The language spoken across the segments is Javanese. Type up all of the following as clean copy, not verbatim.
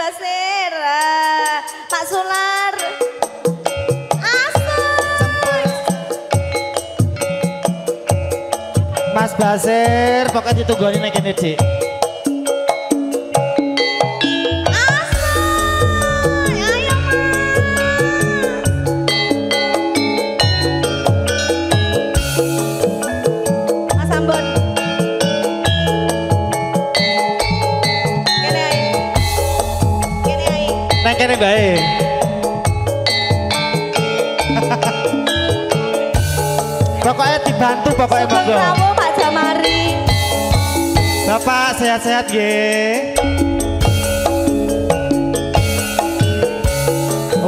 Basir, Pak Sular. Mas Basir, pokoknya ditungguin nek kene, Dik. Kene bae. Pokoknya dibantu pokoknya monggo. Sugeng Pak Jamari. Bapak sehat-sehat nggih.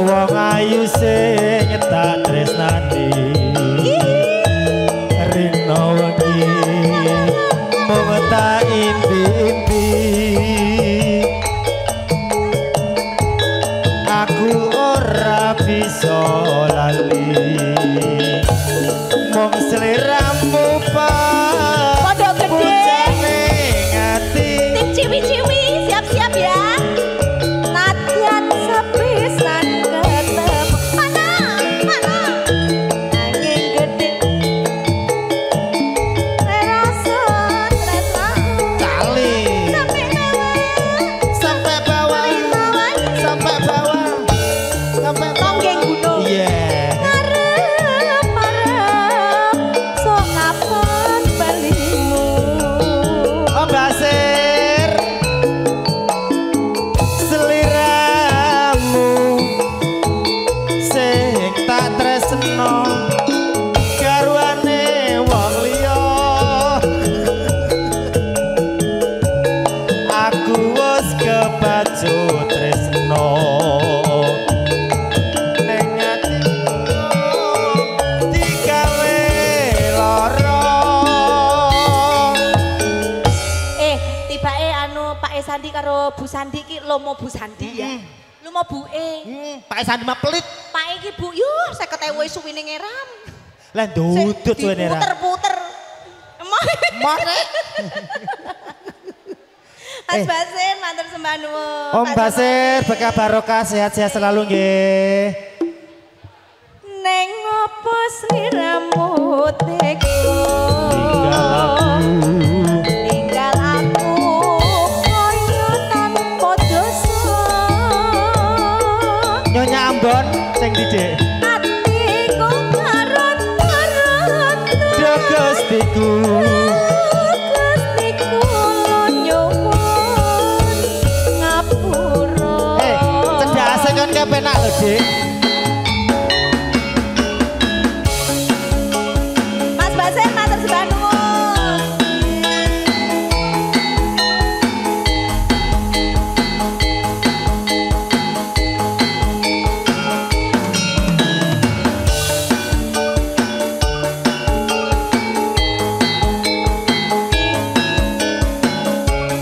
Wong ayu sing tak tresnani. Rino wengi mung tak impi-impi. Aku ora bisa lali mong seliramu Pondok Gede ngati tim ciwi-ciwi siap-siap ya nadyan sepisan ketemu mana angin gede rasa tresna kali sampai bawah sampai bawah sampai Tonggeng gunung iya ngarep-arep sok kapan balimu oh Basir seliramu sing tak tresno garwane wong liya aku wis kebacut tresno ning atiku digawe lara tibake anu Pak Sandi karo Bu Sandi ki lomo Bu Sandi ya lomo Bu Pak Sandi mah pelit Pak iki Bu yo 50.000 suwine ngeram lah dudut suwene ra puter-puter mare Mas Basir matur sembah nuwun Om Basir berkah barokah sehat-sehat selalu nggih neng opo sliramu teko tinggal aku koyo tanpa dosa Nyonya Ambon sing didek atiku karut-karut Gustiku Gustiku nyuwun ngapura cedhake kan kepenak lho Dik Mas Basir matur sembah nuwun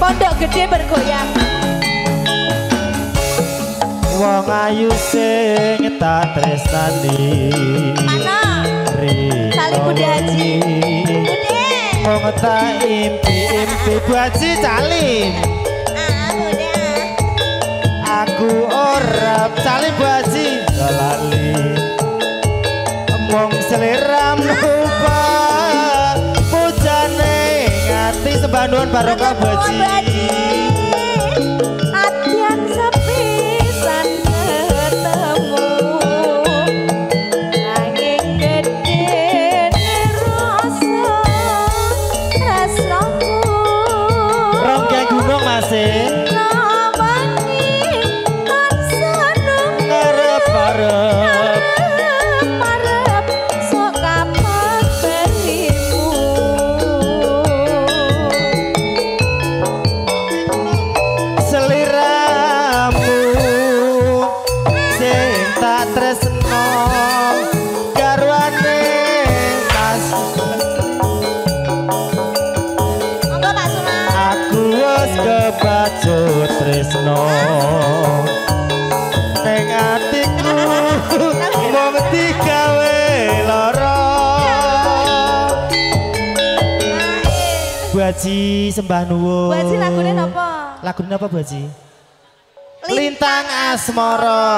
Pondok Gede bergoyang wong ayu sing tak tresnani mana Saling Bude Haji Bude wong tak impi-impi Bu Haji Salim Bude aku ora Salim Bu Haji lali wong seliramu pujane ngati sembah nuwun barokah Bu Haji Adyan sepisan ketemu nanging gede rasaku Rongga gunung masih namani tansah ngarep-arep marep sok kapan berimu seliramu sing tak tresno garwane mas monggo Pak Sunan aku wis kebacut tresno ning atiku mung digawe lara Bu Haji sembah nuwun Bu Haji lagune napa? lagune apa Bu Haji Lintang Asmara.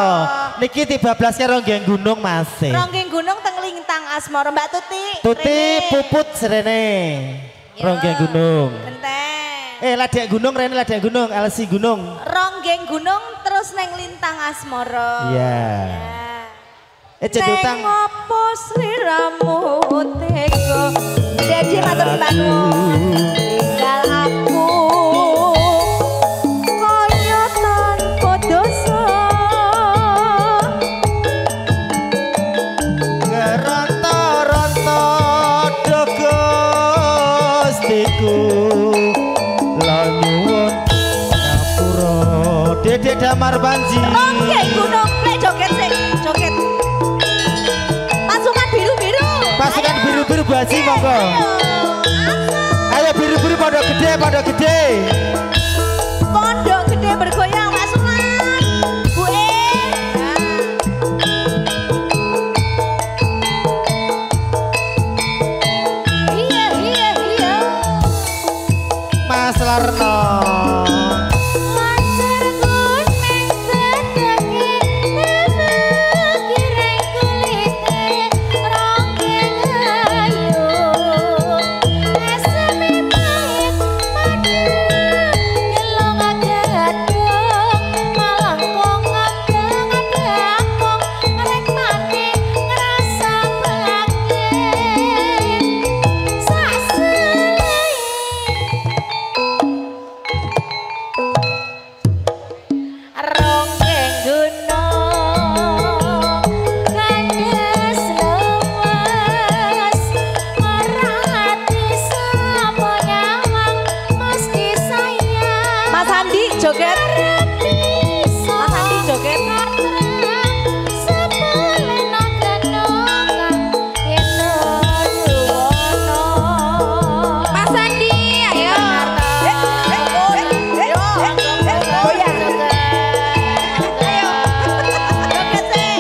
Niki dibablas karo Ronggeng Gunung Mas. Ronggeng Gunung teng Lintang Asmara Mbak Tuti. Tuti puput serene. Ronggeng Gunung. Genteng. Ladek Gunung rene Ladek Gunung, LC Gunung. Ronggeng Gunung terus neng Lintang Asmara. Iya. Cedutang. Ngopo sliramu tega. Jadi matur nuwun. Tinggal aku. Kaya tanpa dosa. Geronto-ronto dogostiku. Lanyuwun ngapura. Dedek Damar Panji. Ronggeng Gunung play joget sih, joget. Pasukan biru-biru. Pasukan biru-biru basi monggo. Ayo biru-biru pondok gede, pondok gede. Pondok gede bergoyang Pak Suman. Bu Iya. Mas Larno. joget. Mas Andi joget. Mas Andi, ayo. Goyang. Ayo. Joget sih.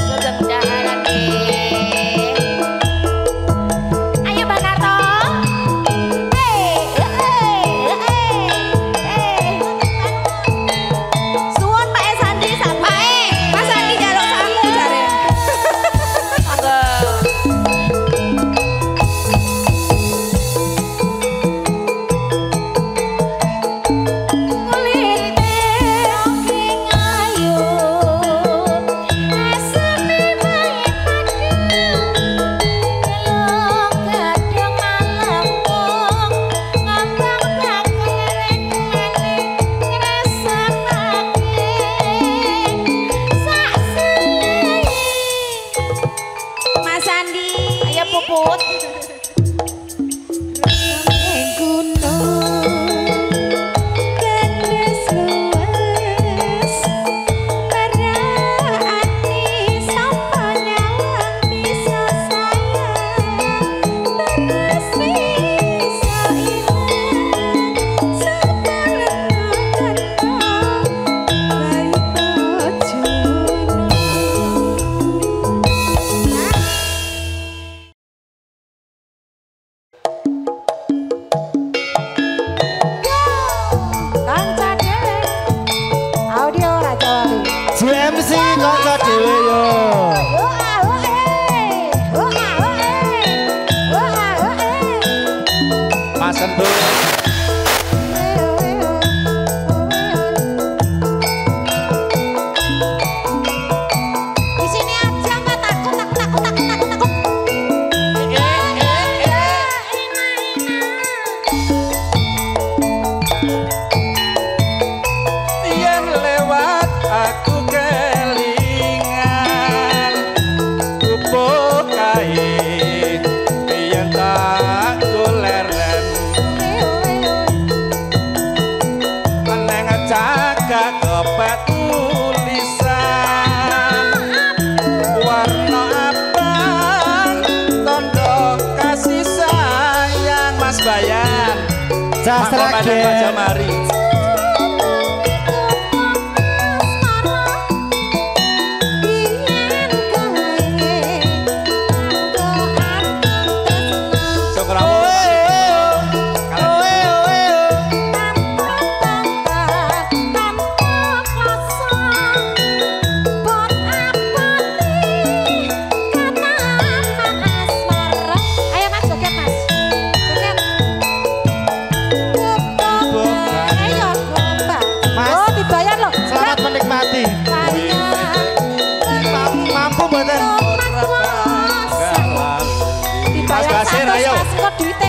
Sugeng daharan ayo Bang Karto.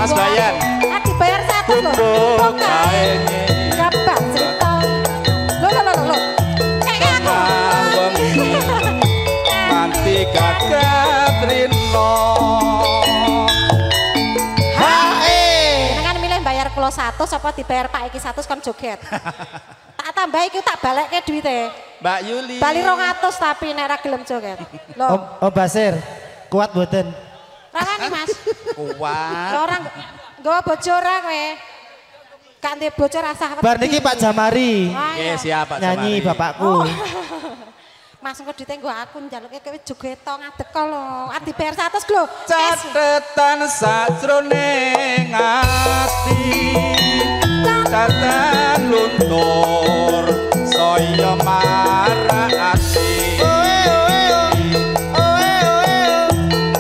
Mas Bayan. Dibayar 100 lho. Bukae Gampang cerita. Lo. Kayak aku. Nanti kakak Rino. Kan milih bayar kulo 100 apa dibayar Pak iki 100 kan joget. Tak tambah iki tak balekke duite. Mbak Yuli. Bali 200 tapi nek ora gelem joget. Lho. Om Basir, kuat mboten? Rawani Mas. Kuat. Orang nggawa bojo ora kowe. Gak ndek bojo rasah. Bar niki Pak Jamari. Oke, siap Pak Nyanyi Jamari. bapakku. Mas engko duite nggo aku njaluke kowe joget to ngadeg lho. Ati bayar 100 lho. Catetan sajroning ati. Catetan luntur saya marak ati.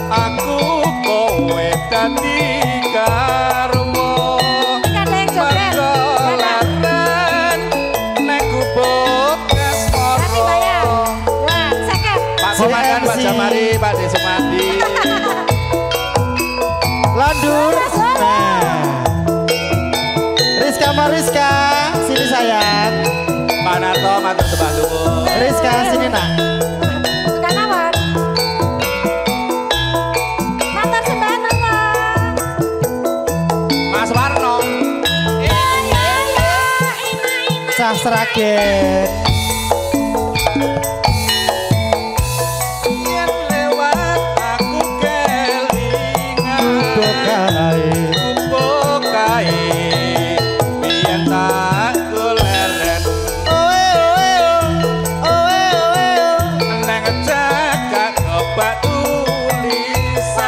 Aku kowe dadi karwo. Kadek joget. Margolaran nek gubuk kasmoro. Nanti bayar. Wah, 50. Pak Komandan, Pak Jamari, Pak Desumadi. Landur. Nah. Rizka Mariska, sini sayang. Pak Narto, matur sembah nuwun. Rizka sini nak. Bukan awan. Matur sembah nuwun. Mas Warno. Cah Sragen. Yen lewat aku kelingan. Bokai. Gubuk kae. Biyen tak goleren. Neng cekak obat tulisan.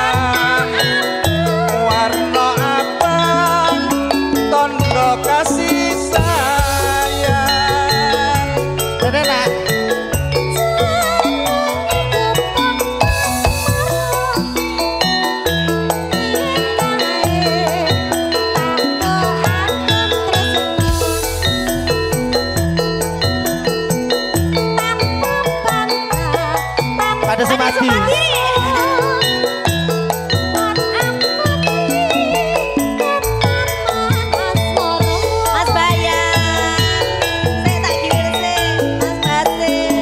Warna abang. Tondo kasih sayang. Dene nak. Pada Sumati. Mas Bayan. Saya tak kirim sih. Mas Basir.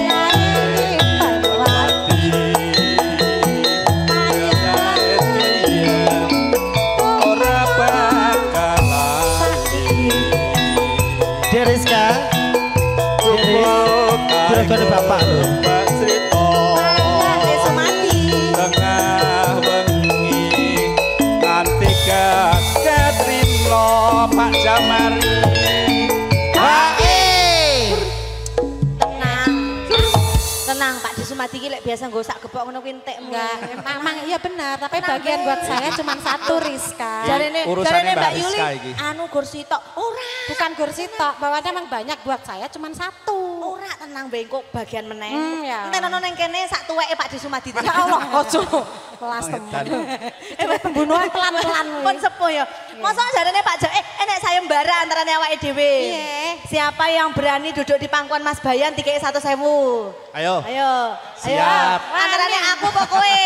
Ora bakal lali. Dia Rizka. Juragan bapak lho. Mbak Cerita Desumadi. tengah wengi nganti kakek Rino Pak Jamari. Tenang Pak Desumadi iki lek biasa nggo sak gepok ngono kuwi entekmu. Enggak, memang iya benar, tapi bagian buat saya cuma 1 Rizka. Jarene Urusannya Mbak Mbak Yuli Rizka iki. anu kursi tok. Ora. Bukan kursi tok, bawahnya memang banyak buat saya cuma 1. Ora tenang bengkok bagian meneh. Ya. Entek ono ning kene sak tuweke Pak Desumadi. Ya Allah, ojo. Kelas teman. Coba pembunuhan pelan-pelan. Pun sepuh ya. Masa jarene Pak Jo enek sayembara antarane awake dhewe. Iya. Siapa yang berani duduk di pangkuan Mas Bayan dikei 100.000. Ayo. Ayo. Siap. Antarane aku apa kowe?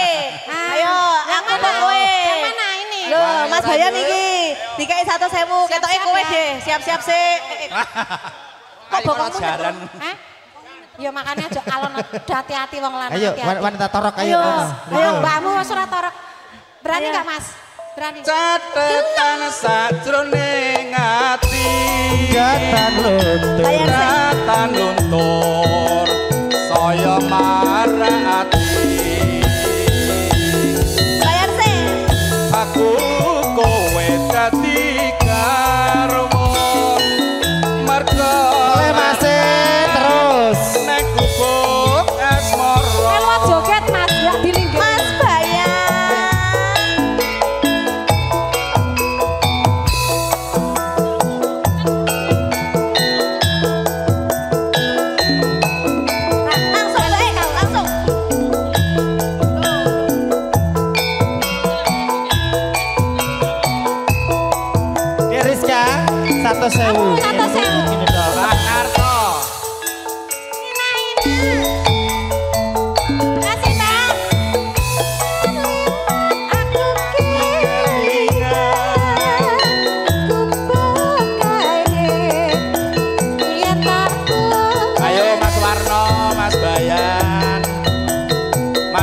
Ayo, aku apa kowe? Yang mana ini? Loh, Mas Wah, Bayan ayo. iki dikei 100.000. Ketoke Siap-siap kowe ya. deh. Siap-siap sih. Kok bokongmu pelajaran. Hah? Ya makanya aja alon hati-hati wong lanang Ayo hati-hati. wanita torok ayo. Ayo. kono. Ayo mbakmu wis ora torok. Berani Ayo. enggak Mas? Berani. Catetan sajroning ati. Jatan luntur. Bayar sih. Catetan luntur saya marak ati. Bayar sih. Aku kowe dadi karwo. Marga Oleh Masih terus. nek gubuk asmara. Melo joget Mas, ya dilinggih. Mas Bayan.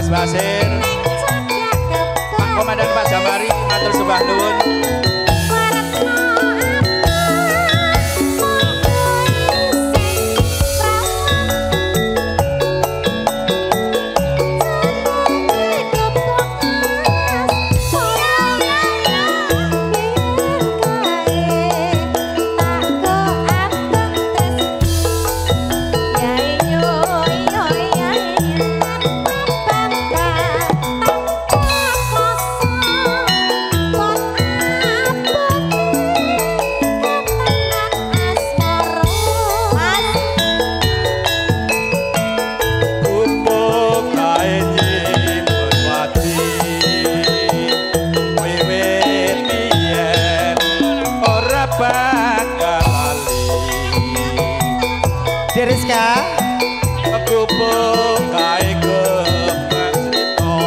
Mas Basir, Pak Komandan Pak Jamari, matur sembah nuwun. Rizka Gubuk kae gebak crita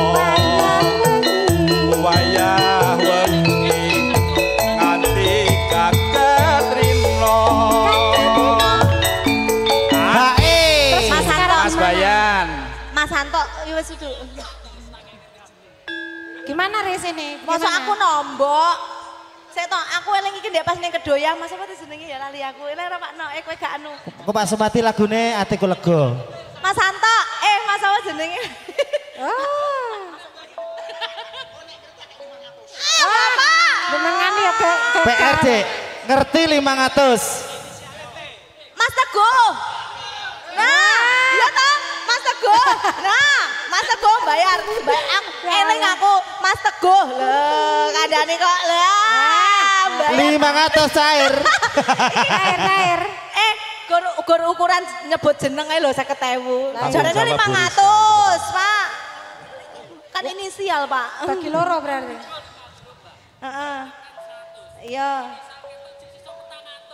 wayah wengi nganti kaget rino Hae Mas Bayan Mas Santo, wis duduk. Gimana Riz ini? Masa aku nombok. Saya tau, aku eling iki ndek pas ning kedoyang, Mas apa jenenge ya lali aku. Eling ora Pakno, kowe gak anu. Kok Pak Sumati lagune atiku lega. Mas Santo, Mas apa jenenge? Bapak. Jenengan ya PRD ngerti 500. Mas Teguh. Nah, iya toh, Mas Teguh. Nah, Mas Teguh bayar. Aku eling aku Mas Teguh. Lho, kandhane kok lah. 500 cair. Air. Gur ukuran nyebut jeneng ae lho 50.000. Jarane 500, Pak. Kan inisial, Pak. Bagi loro berarti. Heeh. Iya.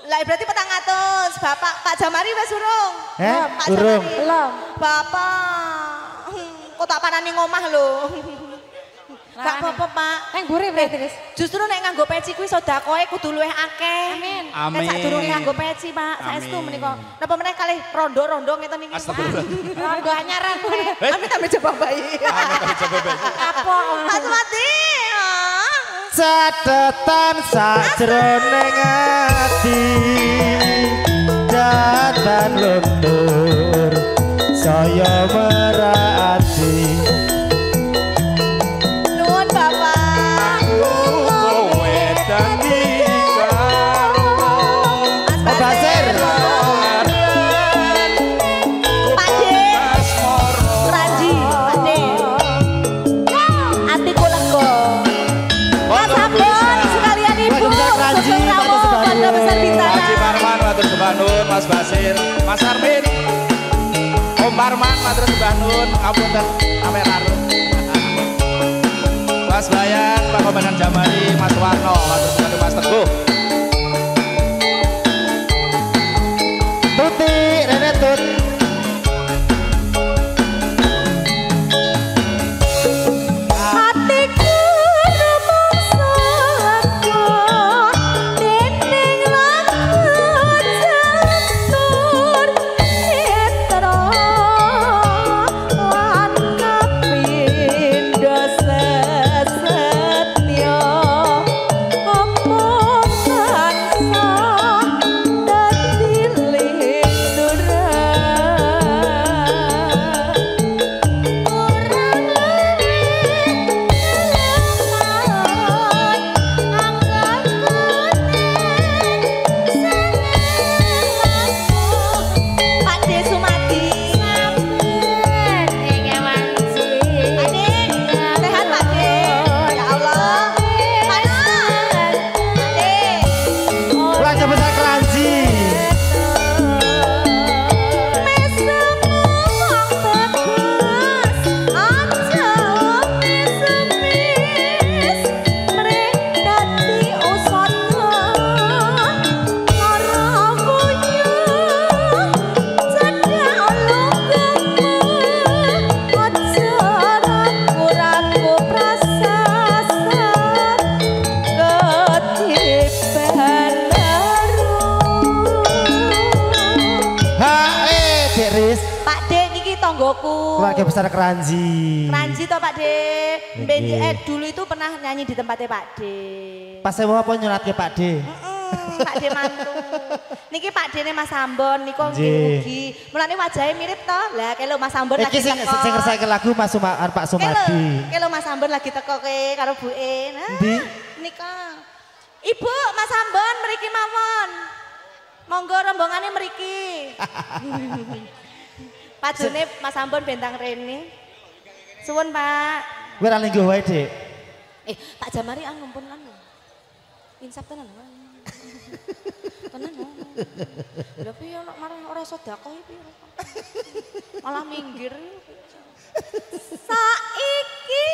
Lah berarti 400. Bapak Pak Jamari wis urung? Pak Urung. Jamari. Belum. Bapak. Kok tak panani ngomah lho. Gak apa-apa, Pak. Neng gurih berarti Riz. Justru nek nganggo peci kuwi sedakoe kudu luwih akeh. Amin. Amin. Nek sadurunge nganggo peci, Pak. Saestu menika. Napa meneh kalih rondo-rondo ngeten iki, Pak. Astagfirullah. Rondo anyaran kowe. Amit amit coba bayi. Apa? Mas Mati. Catatan sajroning ati datan luntur saya merati Nuwun Bapak. kowe dadi karo Mas Basir. Pak De. asmara Ranji, Pak De. Atiku lega. Mas Ambon sekalian Ibu. Waalaikumsalam, Ranji. Sugeng Rawo, Matur sembah Keluarga Besar Bintara. Haji Parman matur sembah nuwun Mas Basir Mas Armin Om Parman matur sembah nuwun ngapunten ame larut Mas Bayan Pak Komandan Jamari Mas Warno matur sembah nuwun Mas Teguh Tuti Rene Tut Hatiku rumangsa dening lagu jantur citra lan kapindho sesetya omong tansah dadi linduran tonggoku. Keluarga besar Keranji. Keranji toh Pak De. Dulu itu pernah nyanyi di tempatnya Pak De. Pas saya mau apa nyuratke Pak De? Pak De mantu. Niki Pak De Mas Ambon niku nggih. Mulane wajahnya mirip toh. Lah kalau Mas Ambon lagi teko. Iki sing ngersake lagu Pak Sumadi. Kalau Mas Ambon lagi teko karo Bu E. Nah, nika. Ibu Mas Ambon mriki mawon. Monggo rombongane mriki. Pajune Mas Ambon bentang rene. Suwun Pak. Kowe ra lingguh wae, Dik. Tak jamari ngumpul kan. Insap tenan. Tenan. Lha piye nek marang ora sedekah iki. Malah minggir. Saiki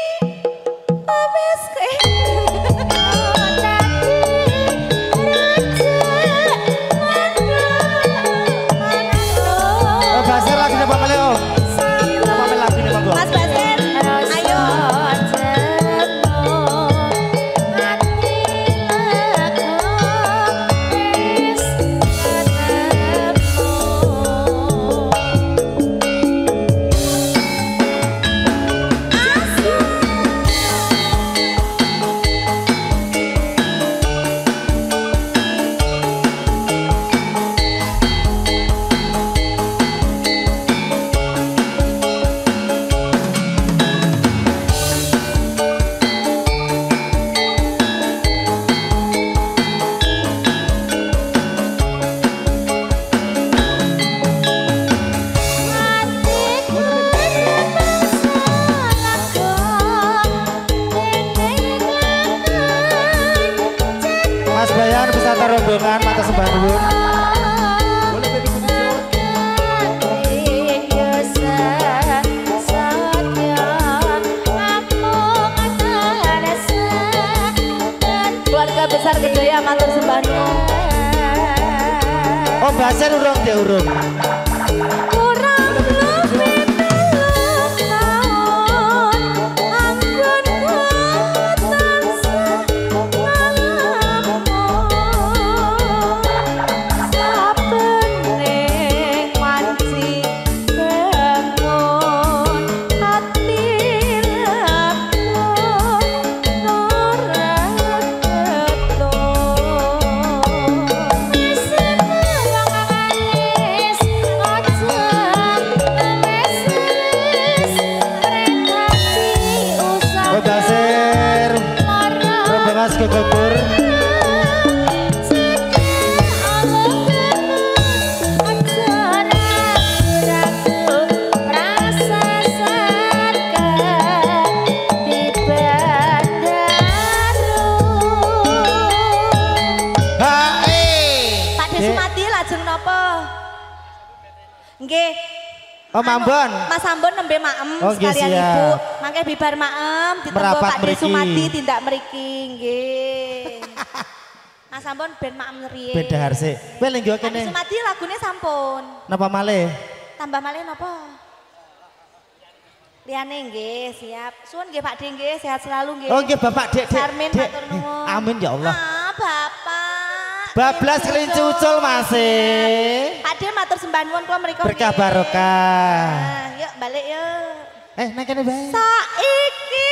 wis Basir lagi napa mele Om? Napa mele lagi napa Mas Basir, ayo. rombongan mata sembah nuwun. Keluarga besar Kedaya matur sembah nuwun. Oh, bahasa urung deh urung. Kegebur Oh Mambon. Mas Ambon nembe maem oh, sekalian Ibu. Mangke bibar maem ditempo Pak De Sumadi tindak mriki nggih. Mas Ambon ben maem riye. Beda harse. Kowe lenggo kene. Pak De Sumadi lagune sampun. Napa malih? Tambah malih napa? Liyane nggih, siap. Suwun nggih Pak De nggih, sehat selalu nggih. Oh nggih Bapak Dek. Sarmin matur nuwun. Amin ya Allah. Ah, Bapak. Bablas kelinci ucul Mas. Pak De matur sembah nuwun kula mriku. Berkah barokah. Yuk balik yuk. Nang kene bae. Saiki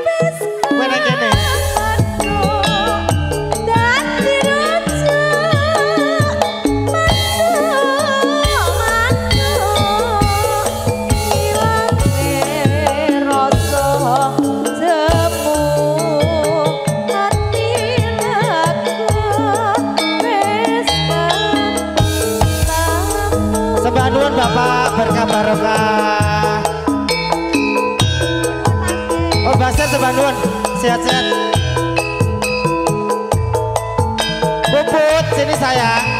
wis kowe nang kene. Sembah nuwun Bapak berkah barokah. Oh Basir sembah nuwun sehat-sehat. Puput sini sayang.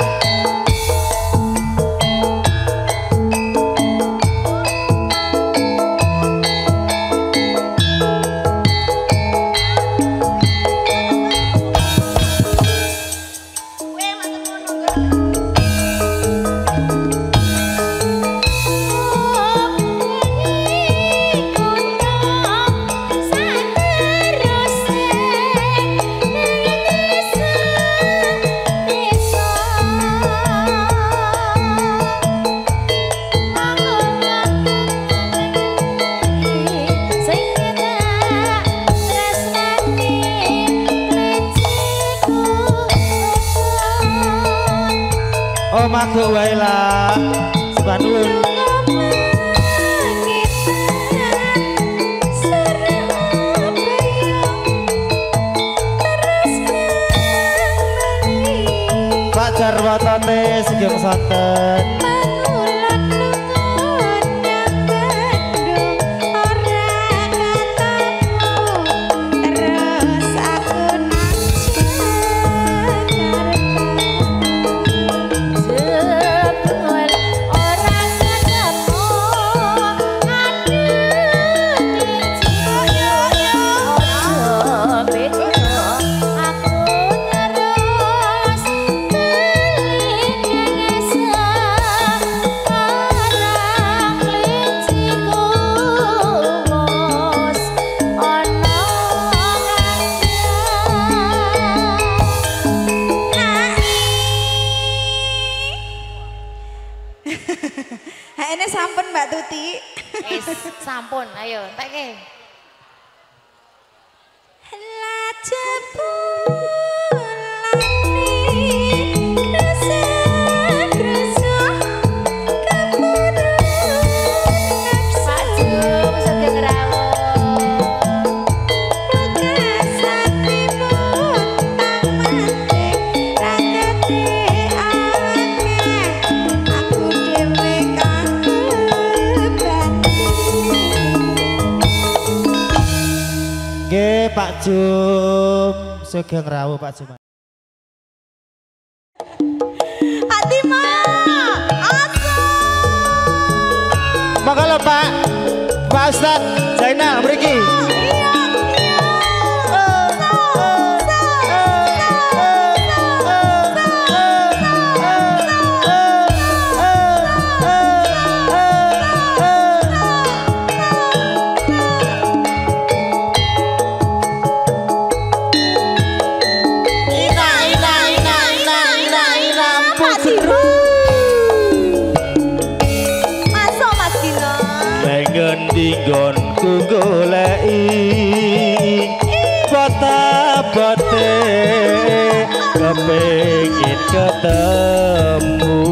maguk wae lah. Sebanun. Pak Jarwatane Sugeng Santen. Ini sampun Mbak Tuti. Sampun, ayo, tak ke. Pak Jum, Sugeng Rawuh Pak Jum. Atima, asa. Monggo lho Pak Ustad Zainal mriki. Nggonku goleki bote kepengin ketemu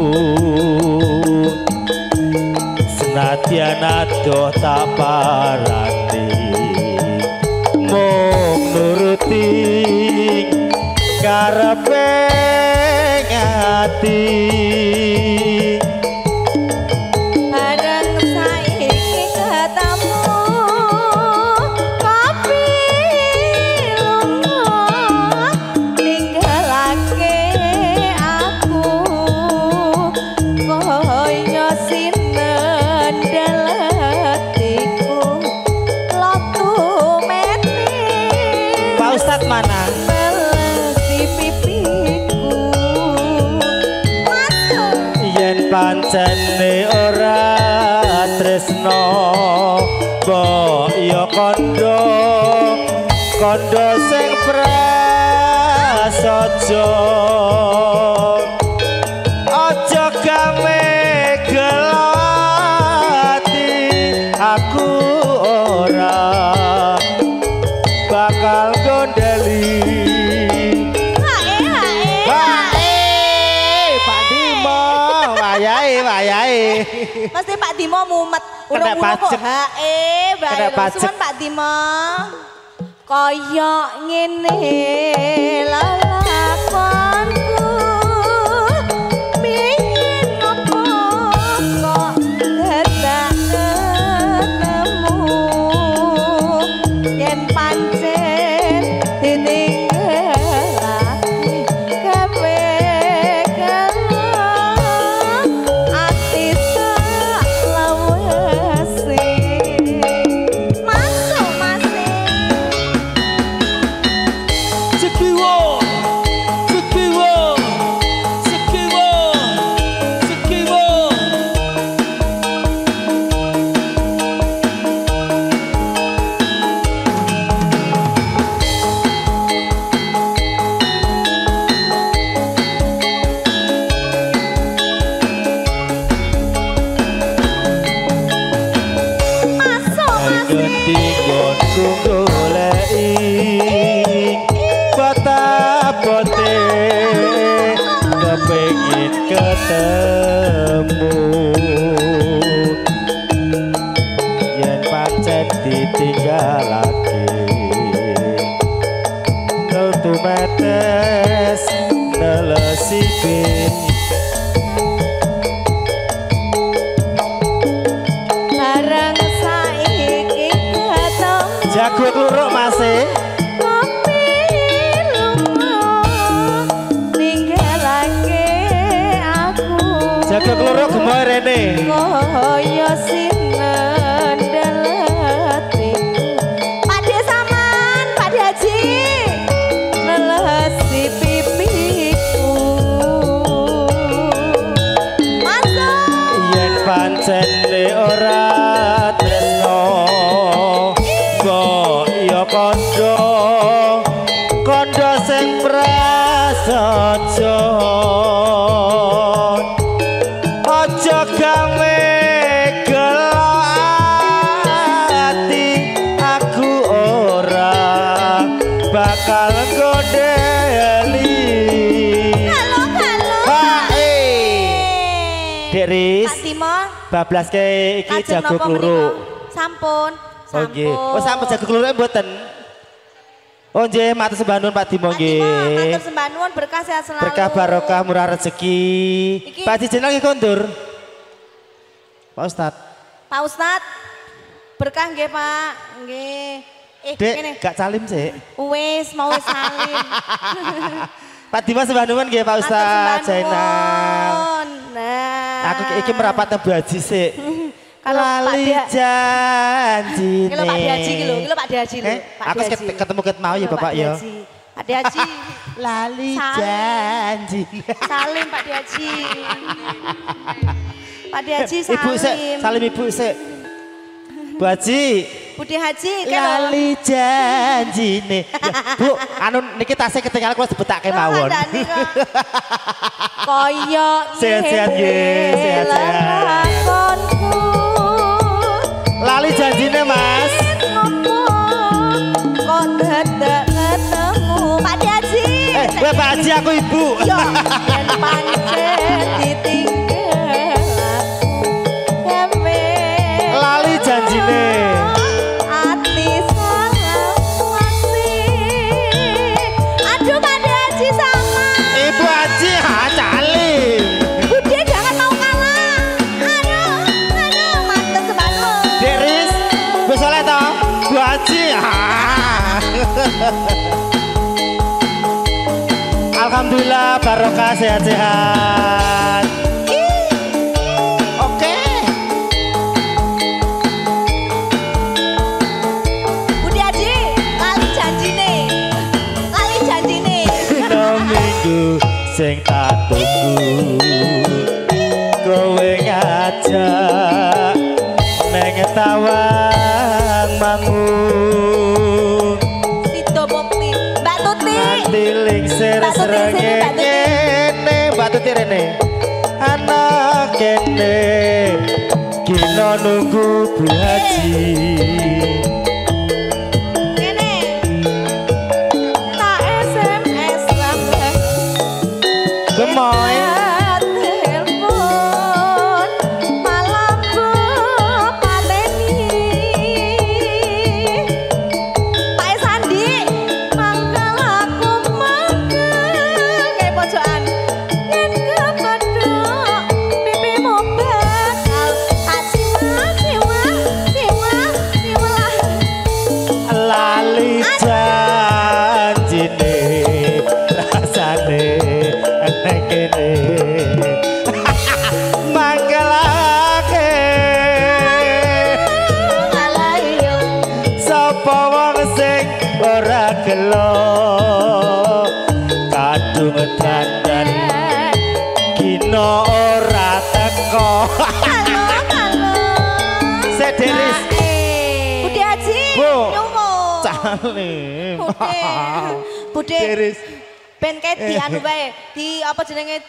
senadyan adoh tak parani mung nuruti karepe ati. Pancene ora tresno mbok ya kandha sing prasaja aja gawe gelati aku ora bakal gondeli. Mesti Pak Dimo mumet. Urung-urung kok hae bae suwun Pak Dimo. Kaya ngene lalakonku pengin ngopo kok dadak ketemu yen pancen ditinggalake gawe ketemu yen pancen ditinggalake nutu metes nelesibe bareng saiki ketemu jago kluruk Mas jaga keloro gemoy rene kaya sinendelati Pakde Saman, Pakde Haji nelesi pipiku masuk yen pancen ora tresno kok ya kandha kandha sing prasaja aja gawe gelo ati aku ora bakal godeli halo Dek Riz Pak Timo bablaske iki jago kluruk sampun oh sampun jago kluruk mboten oh nggih matur sembah nuwun Pak Timo nggih matur sembah nuwun berkah sehat selalu berkah barokah murah rezeki Pak Cijen lagi kondur Pak Ustadz Pak Ustadz berkah nggih Pak nggih Dek gak salim sih wis mau salim Pak Dimas sembah nuwun nggih Pak Ustadz Zainal nah aku iki merapat nang Haji sik kalau lali janji iki lho Pak Haji iki lho Pak Haji lho aku ketemu ket mau ya Bapak ya Pak Haji lali janji salim Pak Haji Pak Haji salim Ibu sik salim Ibu sik Bu Haji Budi Haji lali janjine Bu anu niki tasih ketinggalan kula dibetake mawon koyo sehat-sehat nggih sehat-sehat lali janjine Mas kok dadak ketemu Pak Haji Pak Haji aku ibu yo yen pancen ditinggal lali janjine ati salah wasih aduh Pak Haji sama Ibu Haji calim Budi jangan mau kalah aduh mantep sebangun Dek Riz wis oleh to Bu Haji Alhamdulillah barokah sehat-sehat oke Budi Haji lali janjine dina minggu sing tak tunggu kowe ngajak neng tawang mangun Sido Bokti Mbak Tuti tiling srengenge Mbak Tuti rene anak kene kino nunggu Bu Haji kene tak SMS lambe gemoy telepon malam ku pateni Pak Sandi mangkel aku mangkel kayak pojokan yen kepedhok pipimu bakal siwa lali janjine rasane neng kene mangkelake alayo sapa wong sing ora gelo kadung dandan kino ora teko halo Sek Dek Riz Budi Haji Bu. nyuwun salim Budi Dek Riz ben kayak di anu bae di apa jenenge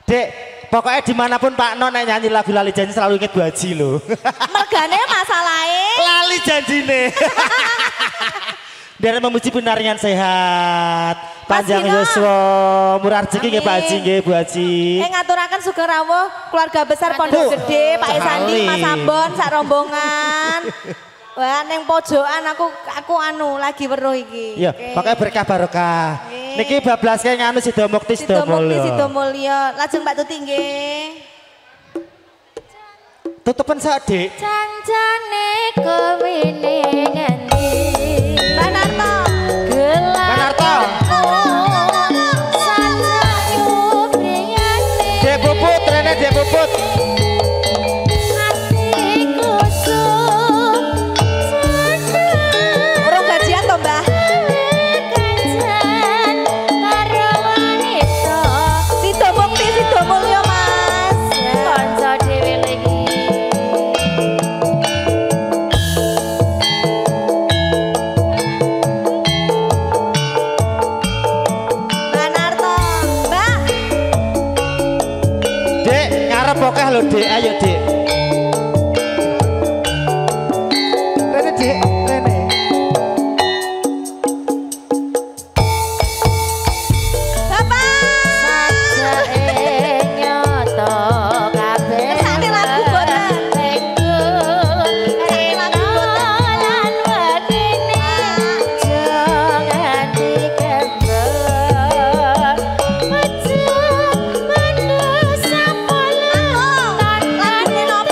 Dek pokoknya dimanapun Pak Non nyanyi lagu Lali Janji selalu inget Bu Haji loh mergane masalahe lali janjine Dan memuji penarian sehat. Panjang Mas Dino. yuswa, murah rezeki nggih Pak Haji nggih Bu Haji. Ngaturaken sugeng rawuh keluarga besar Pondok Gede, Pak Isandi, Mas Ambon, sak rombongan. Wah, neng pojokan aku anu lagi weruh iki. Iya, pokoknya berkah barokah. Niki bablas kae nganu Sida Mukti Sida Mulya. Sida Mulya. Lajeng Mbak Tuti nggih. Tutupan sak, Dik. Janjane kowe ning endi? Mbak Narto. Mbak Narto. Dek Puput, Rene Dek Puput. Urung gajian to, Mbah? Sida Mukti Sida Mulya, Mas. Kanca dhewe lagi. Mbak Narto. Mbak. Dek, ngarep pokeh lho, Dek. Ayo, Dek. Rene, Dek. Rene. Bapak. Kersane lagu boten. Kersane lagu boten. Lagune napa?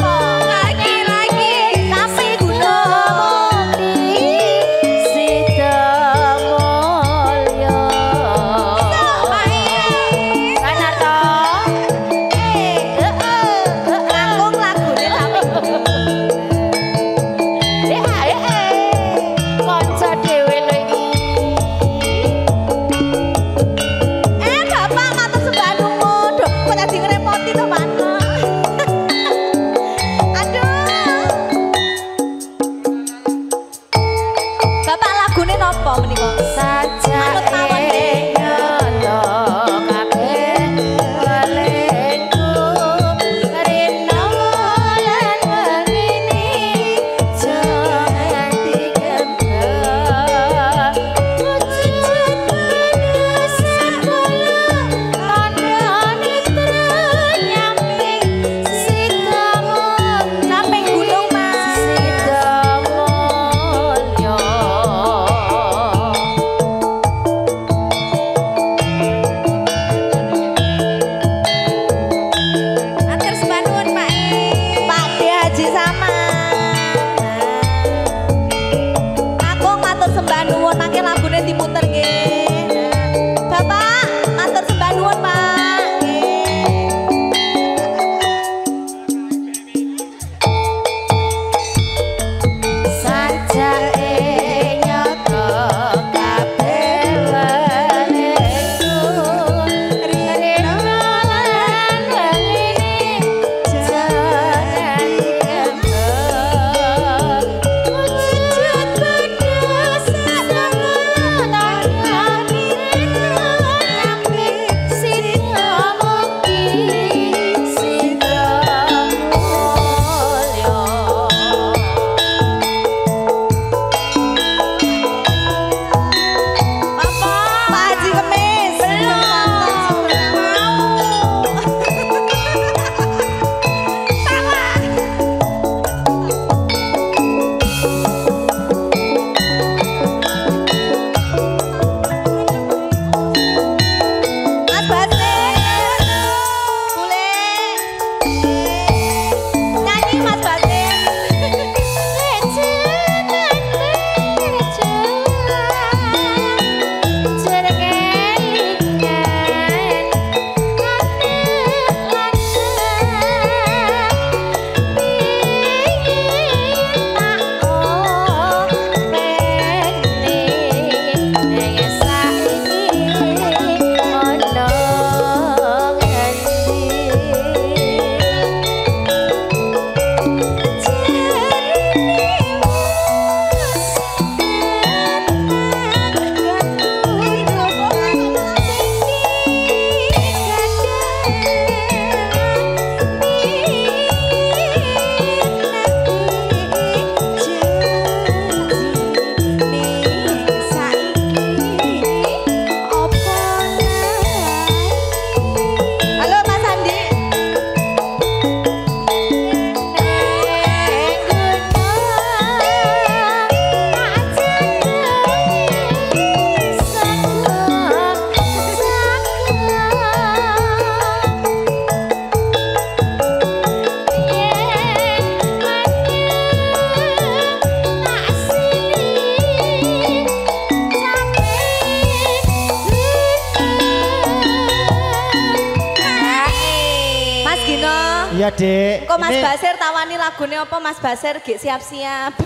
Ya Dek. Kok Mas Basir tawani lagune apa Mas Basir gek siap-siap.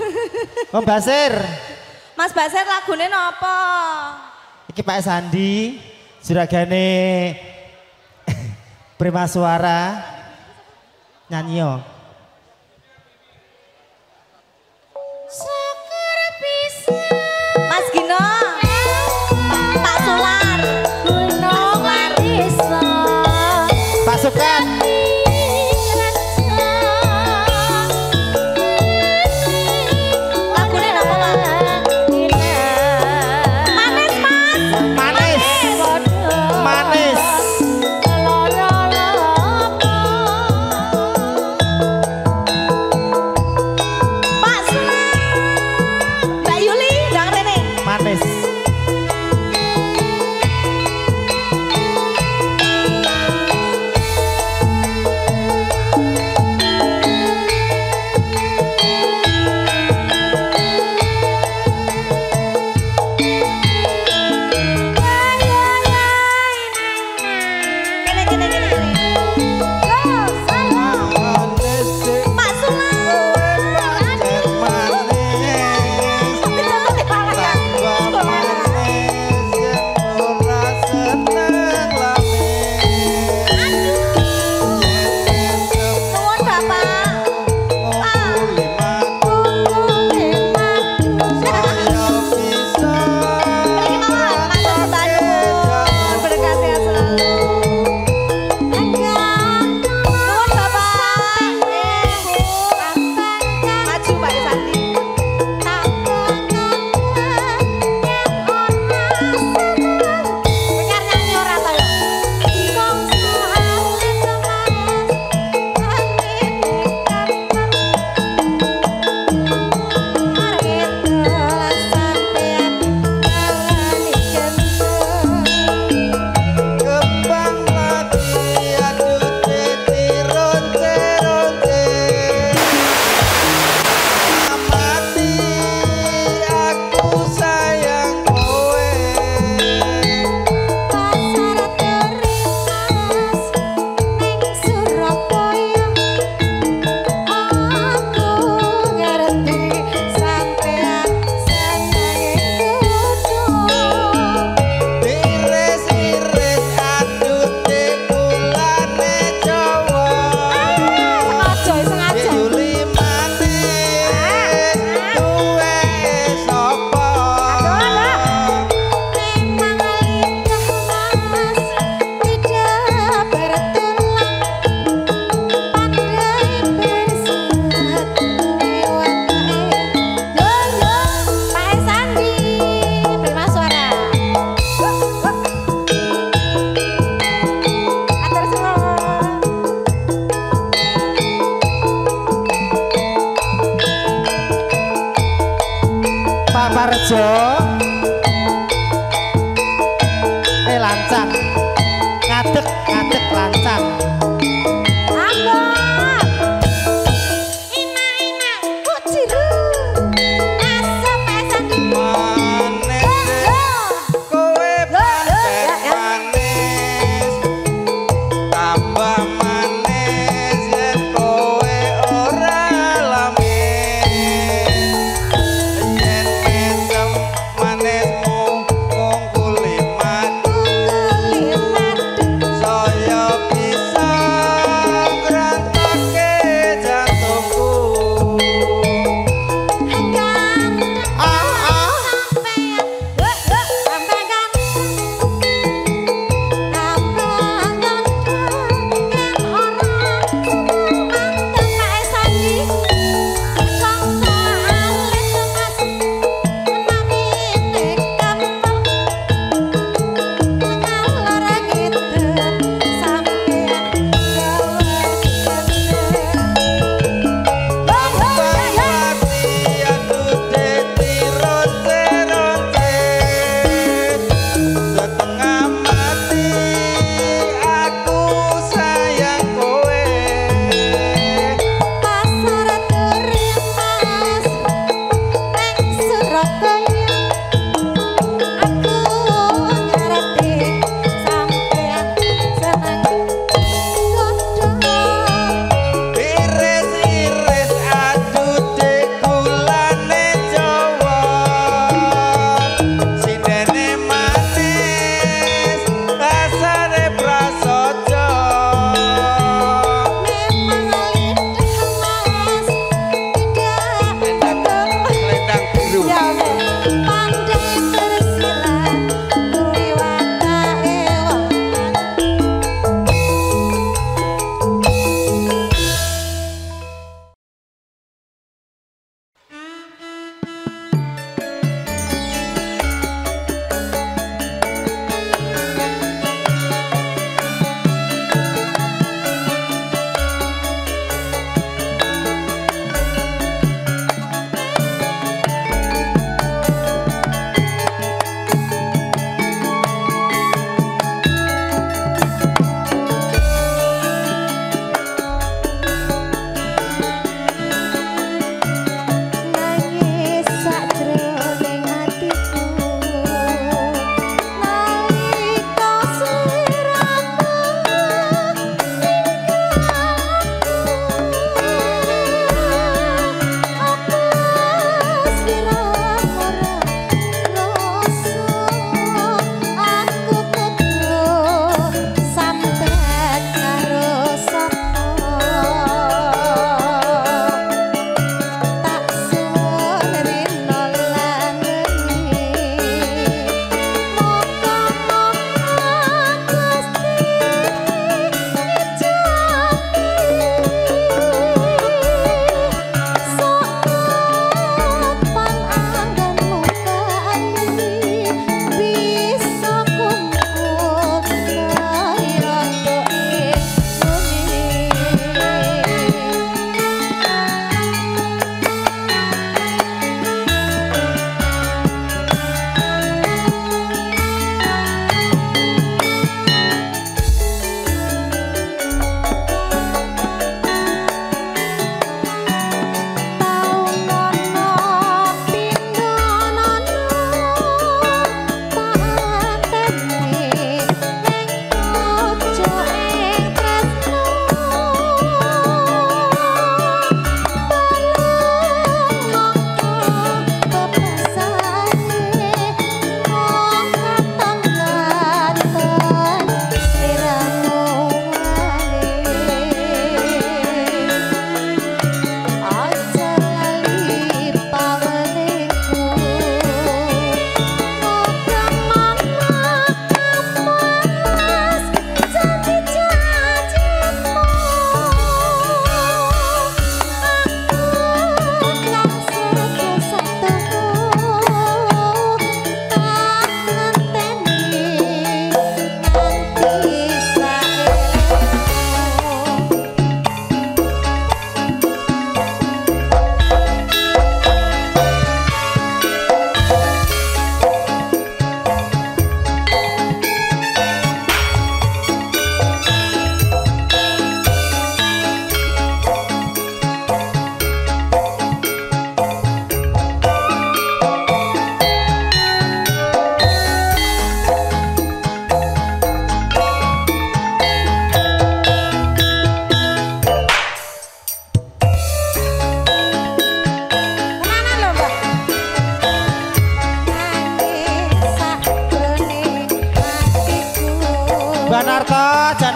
Om Basir. Mas Basir lagune napa? Iki Pak Sandi juragane Prima Suara nyanyi yo. Mas Gino. Pak Sular. Pasukan. Lagune napa, Pak? Manis, Mas. Manis. Manis. Pak Sular. Mbak Yuli, ndang rene. Manis. Kene kene kene kene. Pak Sular. Nuwun Bapak. Mriki mawon matur sembah nuwun. Berkah sehat selalu. Nuwun Bapak. Maju Pak Sandi. Dengar nyanyi ora to ya? Kembang lagi aduh teti ronce-ronce. Amati aku sayang kowe. Iris-iris aduh tekulane Jawa. Yuli manis duwe sapa? Pak Parjo lancang ngadeg ngadeg lancang manis kowe pancen manis tambah manis yen kowe ora lamis yen mesem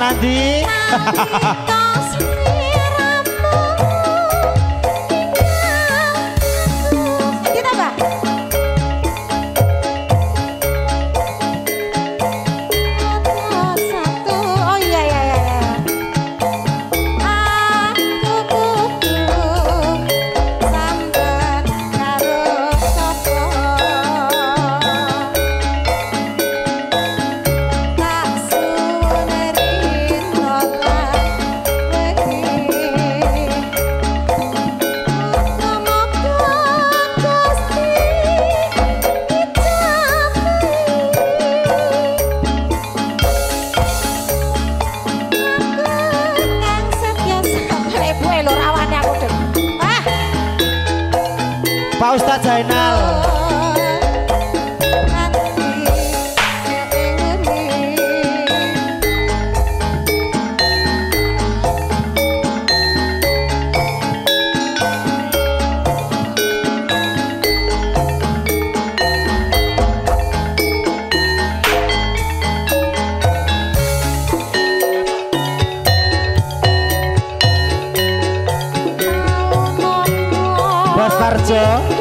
Nandi. Pak Ustadz Zainal. Bos Parjo.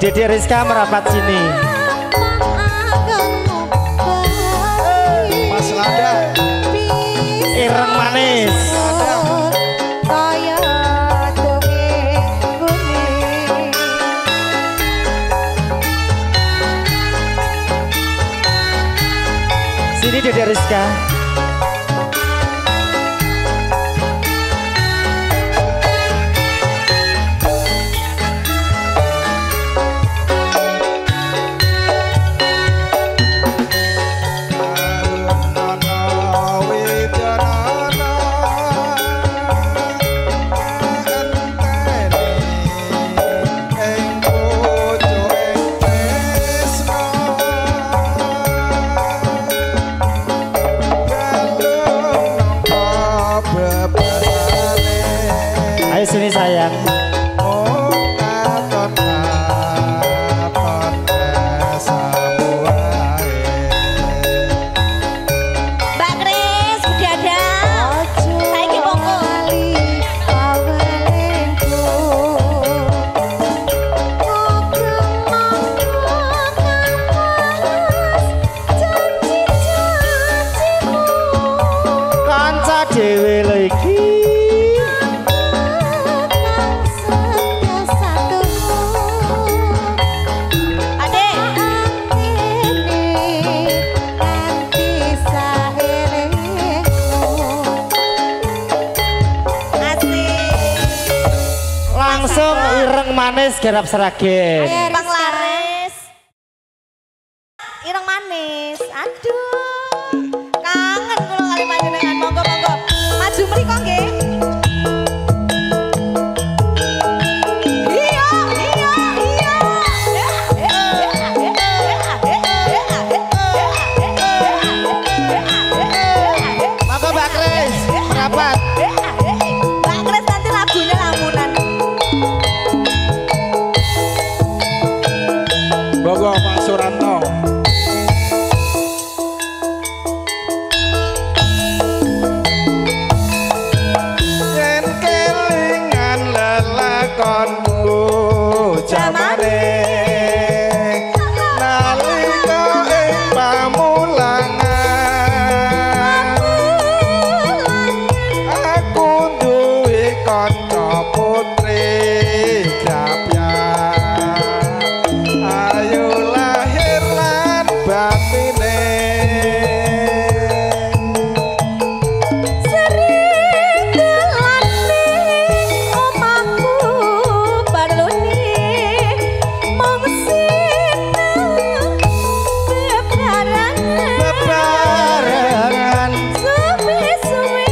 Dede Rizka merapat sini. Mas Lada. Ireng manis. Sini Dede Rizka. manis garap serage. Bang Laris. Ireng manis. Aduh. Kangen kula kali panjenengan. Monggo monggo. Maju mriko nggih. Iya, iya, iya. Monggo Mbak Kris, merapat. Mbak Kris nanti lagunya lamunan. Monggo Pak Suranto. Yen kelingan lelakonmu jamane nalika ing pamulangan aku duwe kanca putri grapyan ayo lahir lan batine Sering delane omahku balone mong sinau Bebarengan suwe-suwe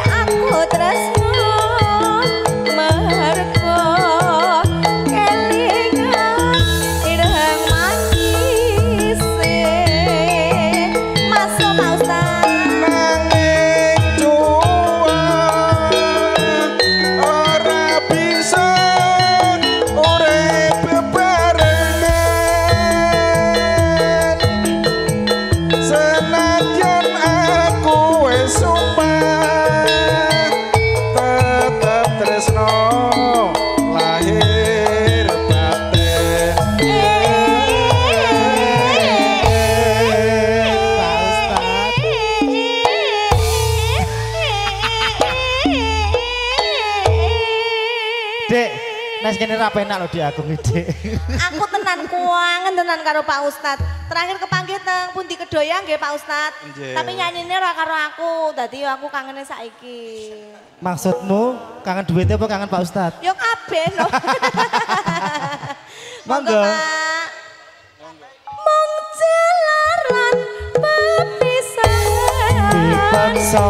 aku tresno mergo kelingan ireng manis masuk Pak Ustaz. nanging cuwa ora bisa urip bebarengan senajan aku wis sumpah tetep tresno lahir batin Dek, nes kene ra penak lho Dik Agung iki, Dik. Aku tenan kuangen tenan karo Pak Ustad. Terakhir kepanggih teng pundi kedoya nggih Pak Ustad. Nggih. Tapi nyanyine ora karo aku. Dadi aku kangene saiki. Maksudmu kangen duitnya apa kangen Pak Ustad? Yo kabeh lho. Monggo. Pak. Mong jalaran pepisahan. Dipaksa.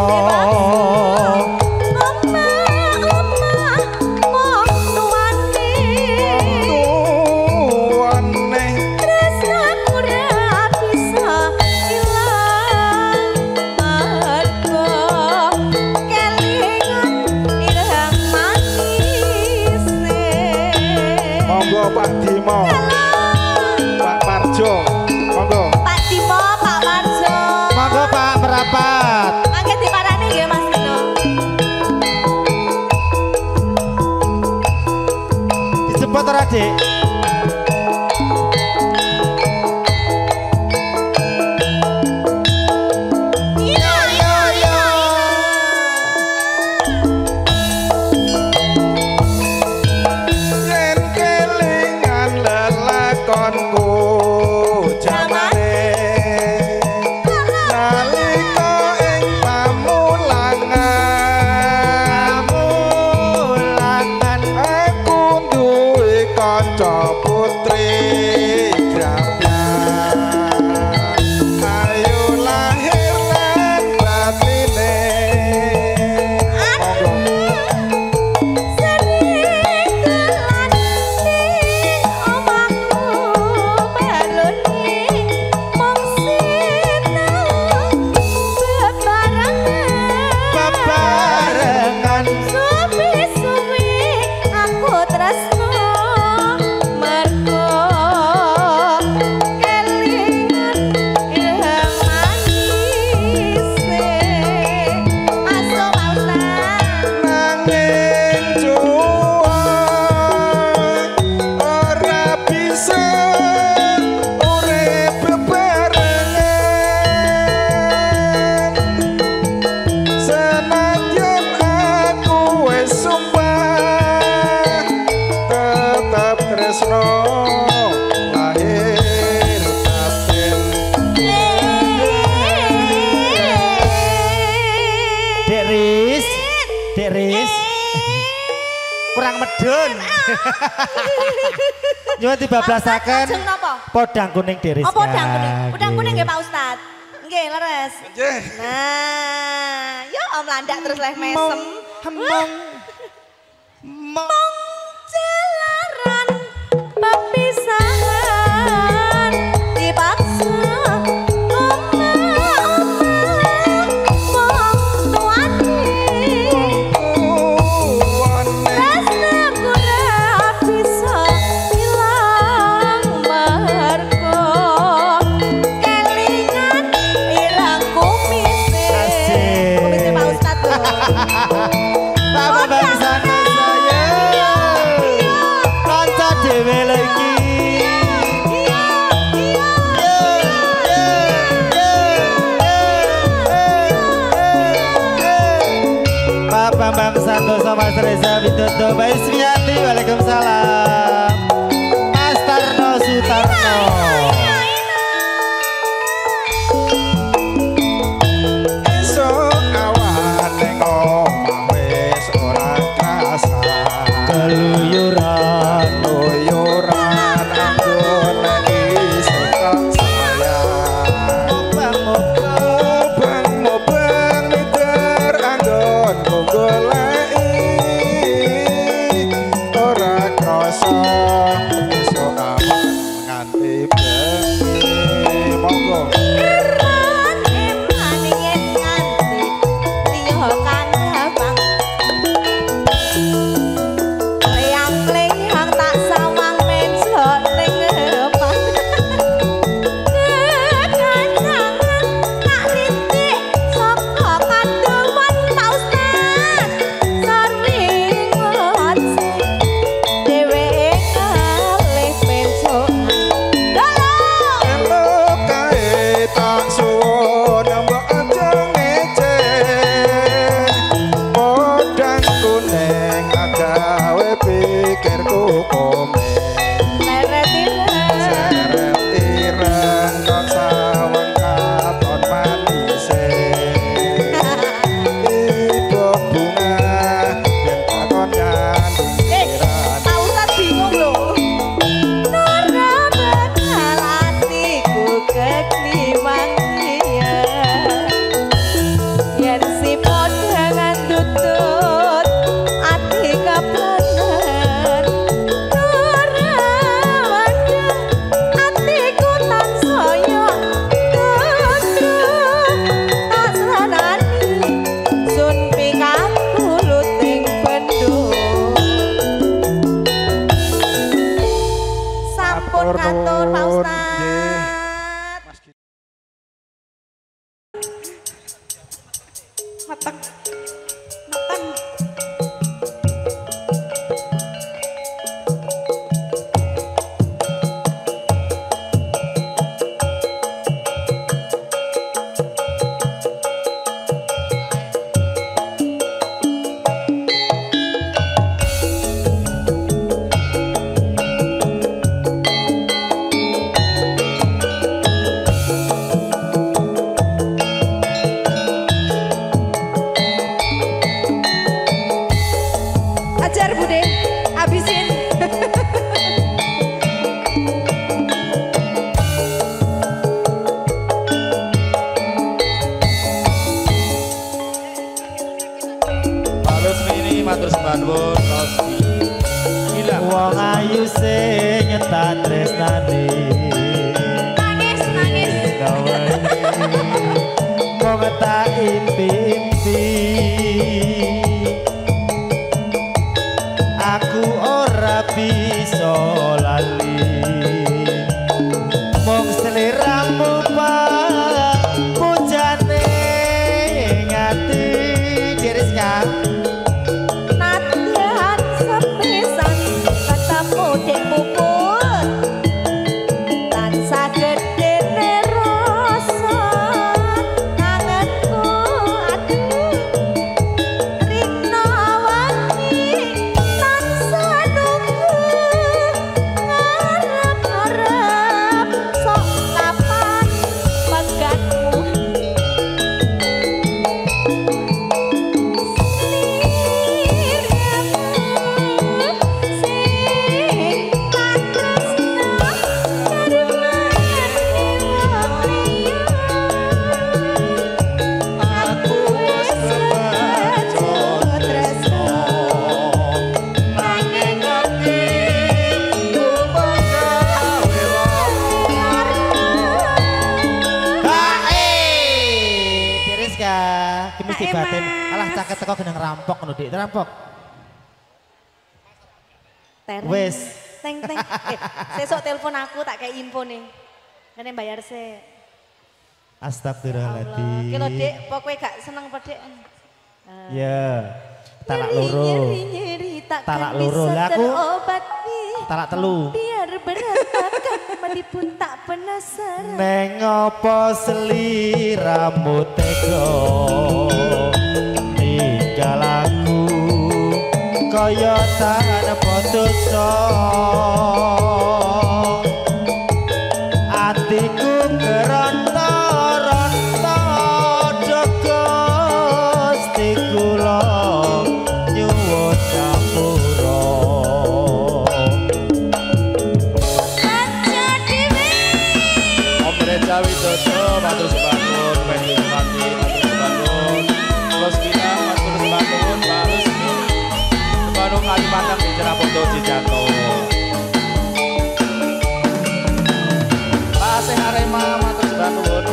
Omah-omah mong tuane. tuane Tresnaku ora bisa ilang mergo kelingan ireng manis. monggo Pak Dimo Pak Parjo monggo Pak Dimo, Pak Marjo. Monggo Pak merapat. Mangke diparani nggih Mas Dino. Disebut ora Dik? Iya, iya, iya. yen kelingan lelakonku jamane nalika ing pamulangan aku duwe kanca putri grapyan ayo lahir lan batine monggo Sering delane omahku balone mong sinau bebarengan. Bebarengan Suwi-suwi aku tresno mergo kelingan ireng manis. Masuk Pak Ustaz. nanging cuwa ora bisa urip bebarengan senajan aku wis sumpah tetep tresno lahir batin Dek Riz. Dek Riz. Kurang medun. Nyuwun dibablasaken. Lajeng napa? Podang kuning diris. Oh, podang kuning. Podang kuning nggih Pak Ustad. Nggih, leres. Nggih. Nah, yo Om landak terus leh mesem. Mong Jalaran perpisahan dipaksa Bambang Santoso, Mas Reza Widodo, Mbak Ismiati, waalaikumsalam. Mas Tarno Sutarno. Esok awan ning omah wis ora krasa. Keluyuran anggur lagi sekak sayang. Mobang mider anggon goleki ora krasa. Esok awan nganti bengi. Monggo. Wong ayu sing nyetan tresnane Nangis Wong tak impi-impi Aku ora bisa lali Mong seliramu pak pujane ngati Diriska kimis dibatin. Alah caket teko genang rampok ngono Dik, rampok. Wes. Teng. Sesuk telepon aku tak kayak info nih. Ngene bayar se. Astagfirullahaladzim. Kilo Dek, pokoknya gak seneng apa Dek. Ya. Talak loro. Talak loro lah aku. Talak telu. Biar berantakan mati pun tak penasaran. Neng opo seliramu tega ninggal aku kaya tanpa dosa. Atiku geronta-ronta jaga Gusti kula nyuwun nyapura. Jawi Dodo, matur sebangun, Penny Mati, matur sebangun, Los Gila, matur sebangun, Balus sebangun Kalimantan di Cerah Pondo Cijato. Paseh Arema, matur sebangun.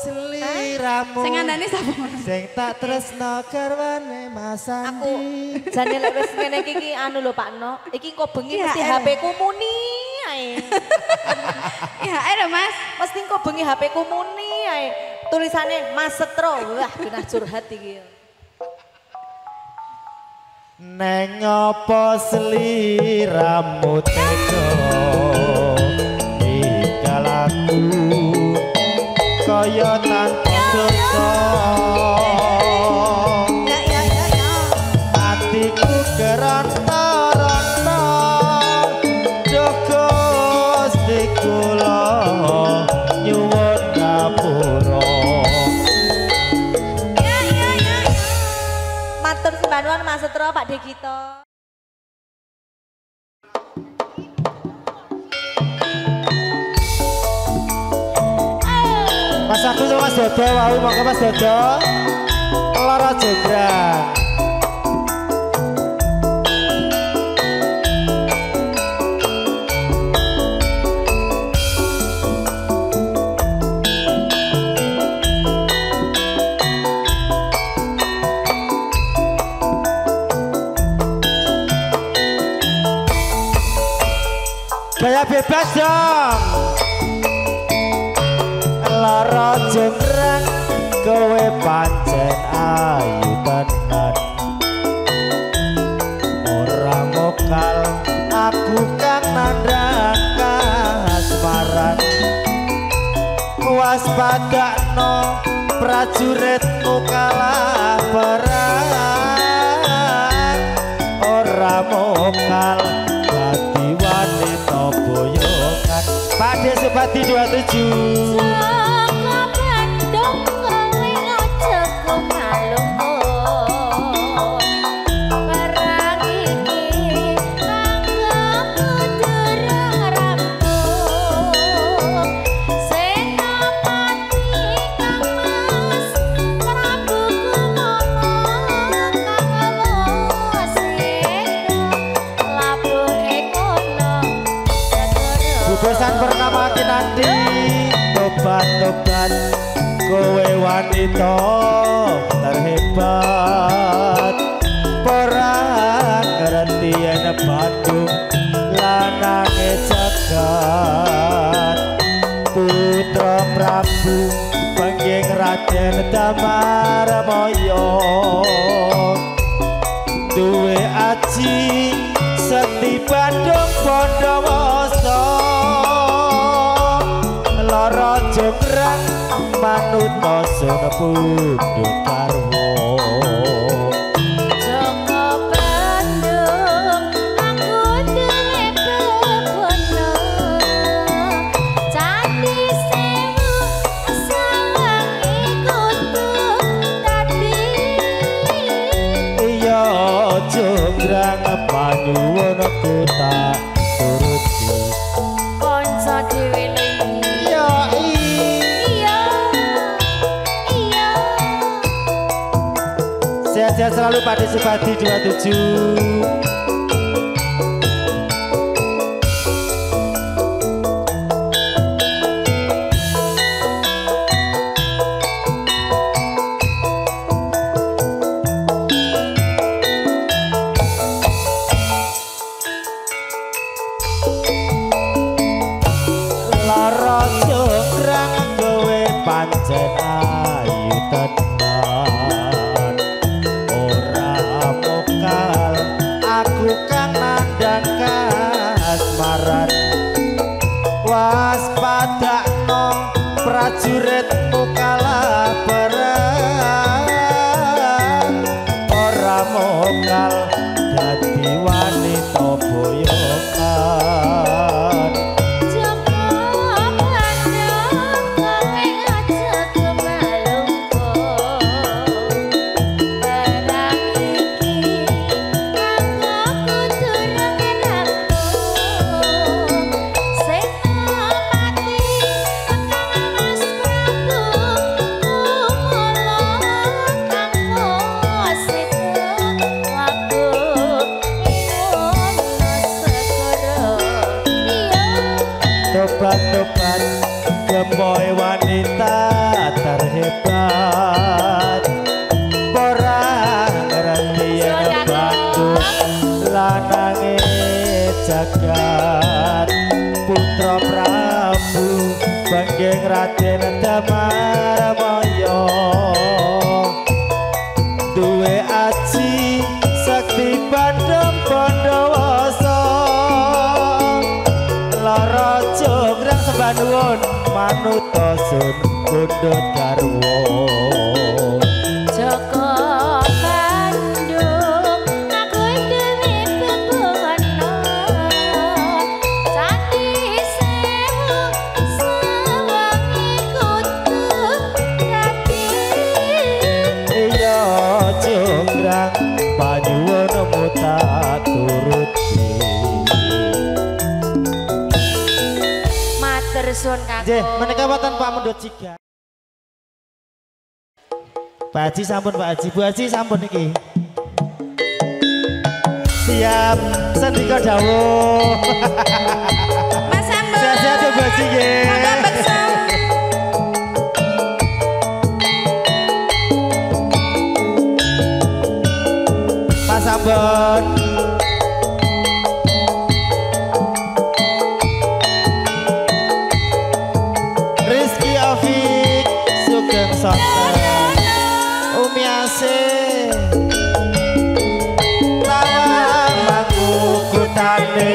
Seliramu sing ngandani sapa sing tak tresno garwane Mas Andi. Aku jane lek wis ngene iki anu lho Pak No, iki kok bengi mesti HP-ku muni ae. Ya, ayo Mas. Mesti kok bengi HP-ku muni ae. Tulisane Mas Setro. Wah, genah curhat iki. Neng apa seliramu tega ninggal aku kaya tanpa dosa. Atiku geronta-ronta jaga Gusti kula nyuwun ngapura. Matur sembanuan Mas Setro Pak Degito. Mas aku sama Mas Dodo, wau monggo Mas Dodo. Lara Jograng. Gaya bebas dong. Lara Jograng kowe pancen ayu tenan. Ora mokal aku kang nandhang kasmaran. Waspadakno prajuritmu kalah perang. Ora mokal dadi wanita boyongan. Pakde Supati 27. Sing Tobat-tobat kowe wanita terhebat perang ngerti yen Bandung lanange jagat putra Prabu pengging Raden Damarmaya duwe aji sekti Bandung Bondowoso lara jograng manut sun pundhut karwo Joko Bandung aku duwe bebono Candi Sewu sawangi kudu tadi iya jograng panyuwun kota turuti konco dhewe iya sehat-sehat selalu Pak Desupadi 27. Lara jograng kowe pancen ayu tenan ora mokal aku kang nandang kasmaran waspadakno prajuritmu kalah perang ora mokal dadi wanita boyokan Tobat-tobat gemboy wanita terhebat perang ngerti yen Bandung lanange jagat putra Prabu pengging Raden Damarmaya duwe aji sekti Bandung Bondowoso lara jograng sembah nuwun manut sun pundhut garwa Joko Bandung aku duwe bebono Candi Sewu sawangi kudu tadi iya jograng panyuwun muta turuti matur suwun kakung nggih menika wonten Pak Mundut Ciga Pak Haji sampun Pak Haji Bu Haji sampun iki siap sendika dawuh Mas Sambon sehat-sehat ya Bu Haji nggih Monggo beksa Pak Sambon Rizky Afik Sugeng Sonten Umi Asih Tawamanku kutane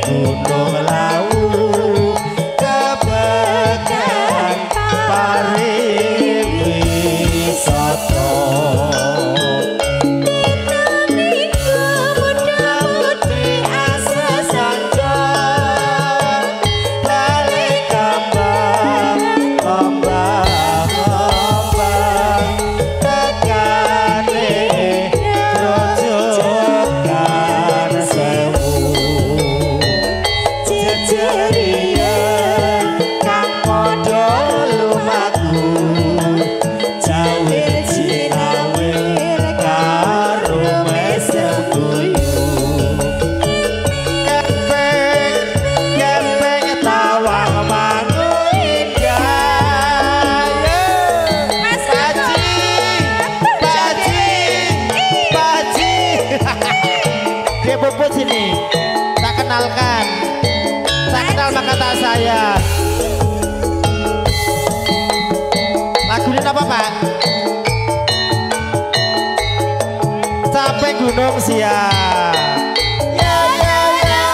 Gunung Lawu Kebekan pariwisata Minggu Dia puput sini. Tak kenalkan. Tak kenal maka tak sayang. Lagunya apa Pak? Capek gunung siap. Ya ya ya.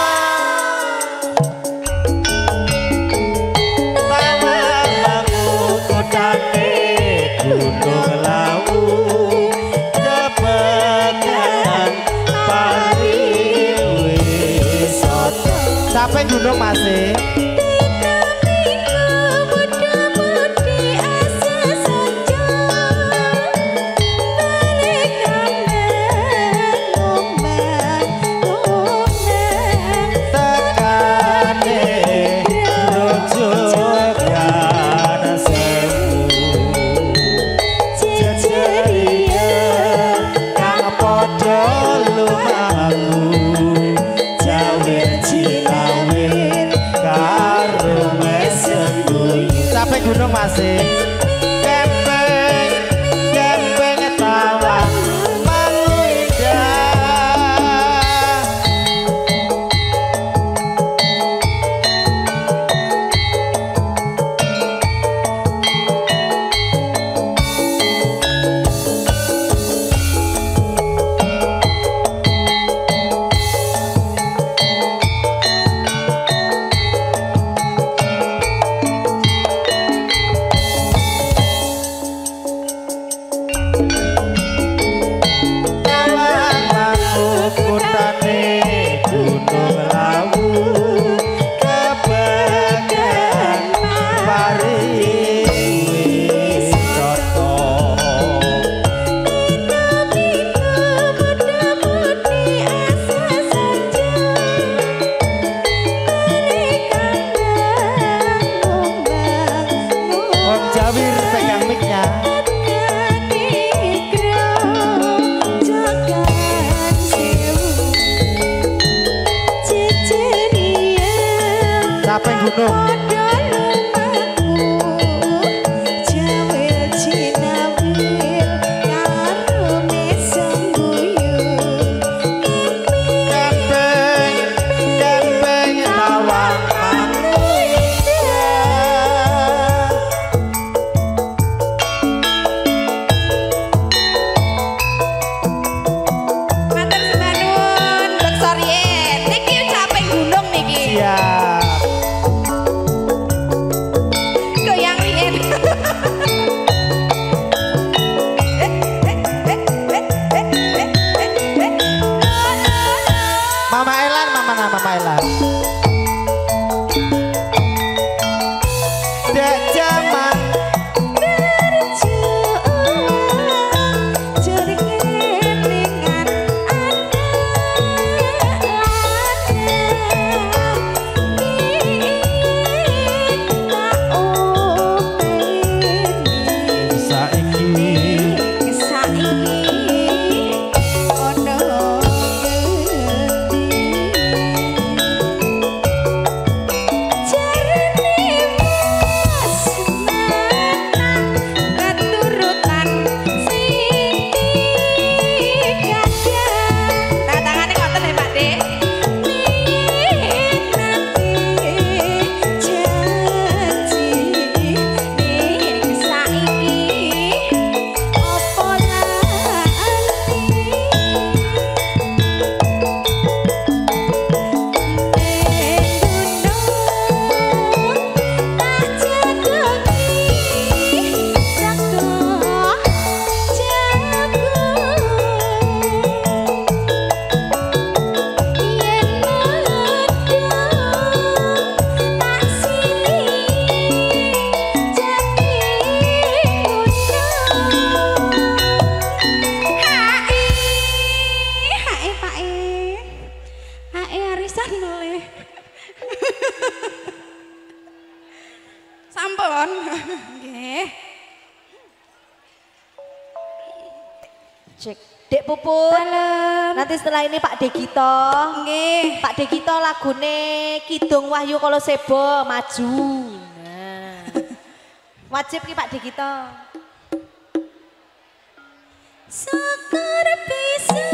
Tawamu kotane gunung lawu. Kepekan pariwisata. Capek gunung masih. Gunung masih kempeng kempeng tawa mengindah Sampun. Nggih. Cek. Dek Puput. Dalem. Nanti setelah ini Pak Degito. Nggih. Pak Degito lagune Kidung Wahyu Kala Seba maju. Nah. Wajib ki Pak Degito. Syukur bisa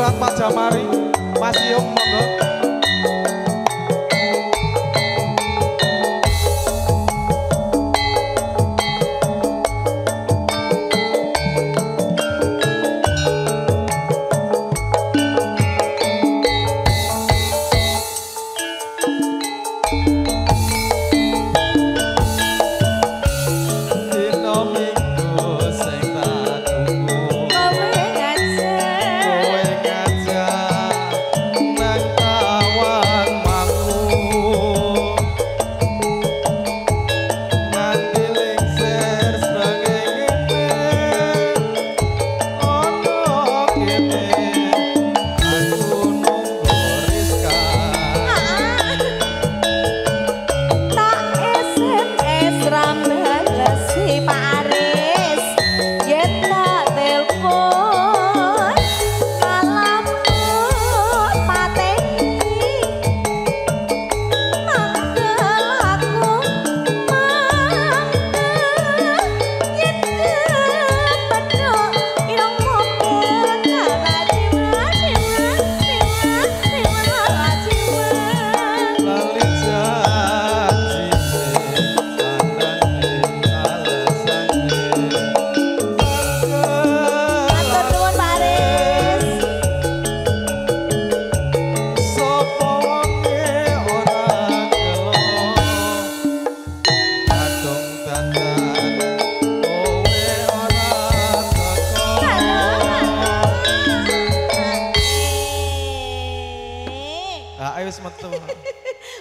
buat Pak Jamari, Mas Yung monggo.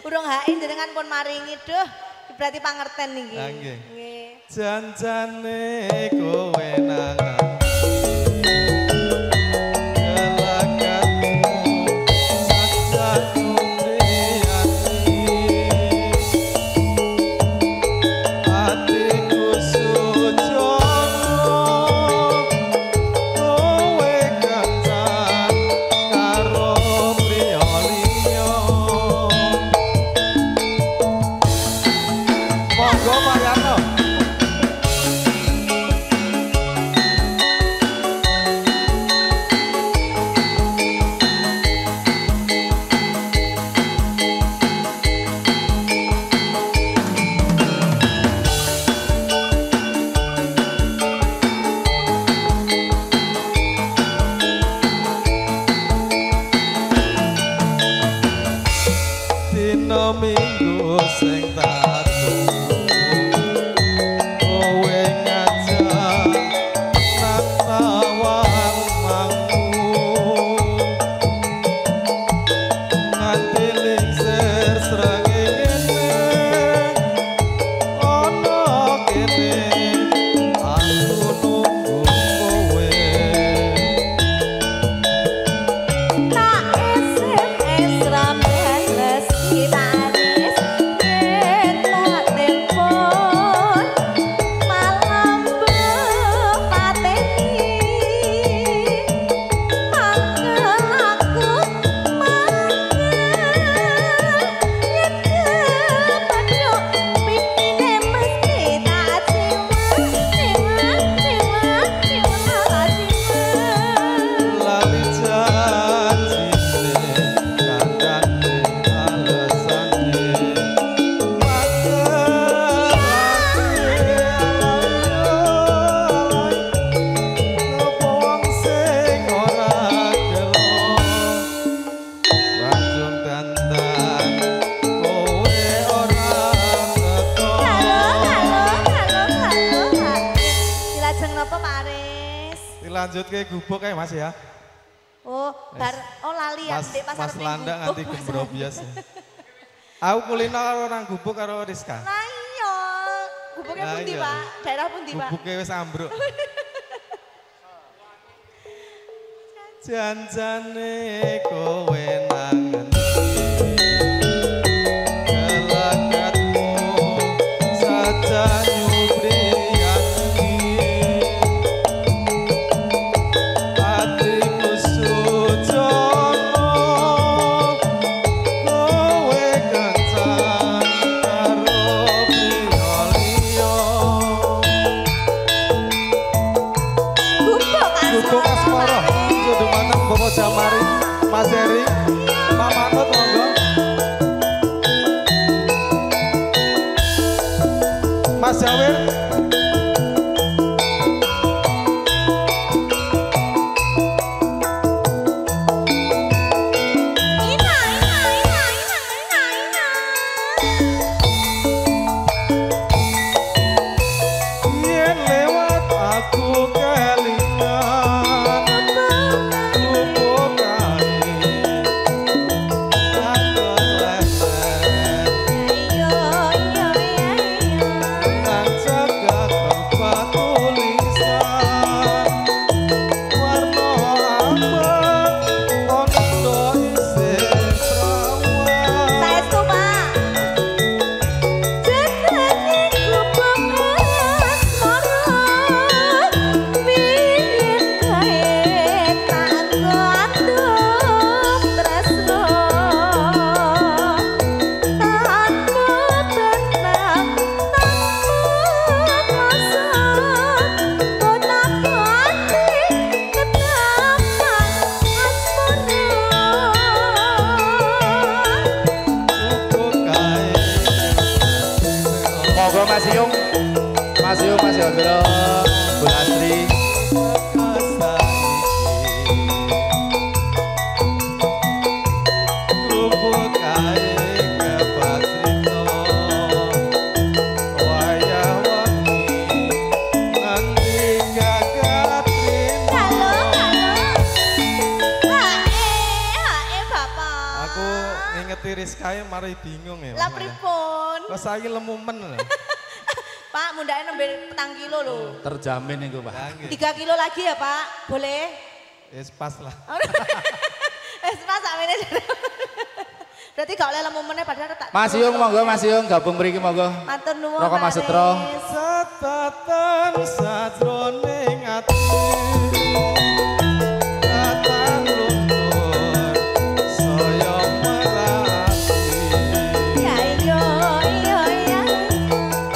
Urung hain jenengan pun maringi duh berarti pangerten niki. Lah nggih. Janjane kowe nang minggu sing tak kowe ngajak nang tawang mangku nganti lingsir srengenge ono kene aku nunggu kowe tak SMS rambles kita lanjut ke gubuk ya Mas ya. Oh, lali ya Mas, di pasar Mas Landa gubuk, nganti gembro biasa. Aku kulino karo orang gubuk karo Rizka. Nah iya, gubuknya pundi Pak? Daerah pundi Pak? Gubuknya wis ambruk. Janjane kowe nangan kelakatmu saja nyubri Jamari Mas Eri, Pak Mahmud monggo. Mas Jawir. Yen lewat aku kelingan lupuk kae takon lelet nang jagat tempat tulisan warna abang kondo isih prawan. Saestu, Pak. Monggo Mas Yung, Mas Yung, Mas Yogoro, Bu Lastri. Aku ngingeti Rizky mari bingung ya. Lah pripun? Kok saiki lemumen lho. Pak, mundake nembe 4 kilo lho. Terjamin itu Pak. 3 kilo lagi ya, Pak? Boleh? Yes, pas lah. Mas sakmene. Berarti gak oleh lemumennya padahal tak. Mas Yung monggo, Mas Yung gabung mriki monggo. Matur nuwun. Roko Mas Sutro. Satatan sajroning ati Tatan luntur saya merati Ya iya iya.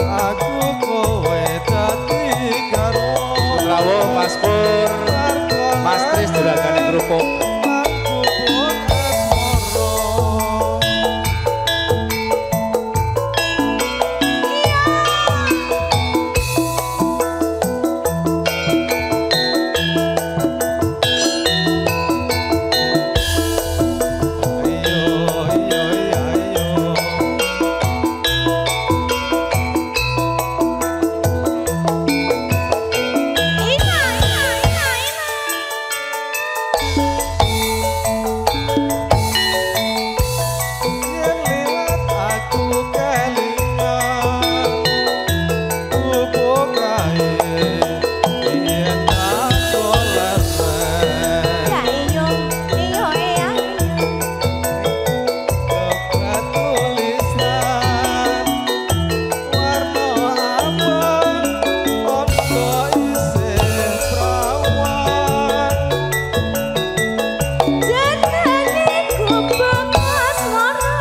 Aku kowe dadi karo Rawuh Mas Pur, Mas Tris duragane kerupuk. Aku pun asmara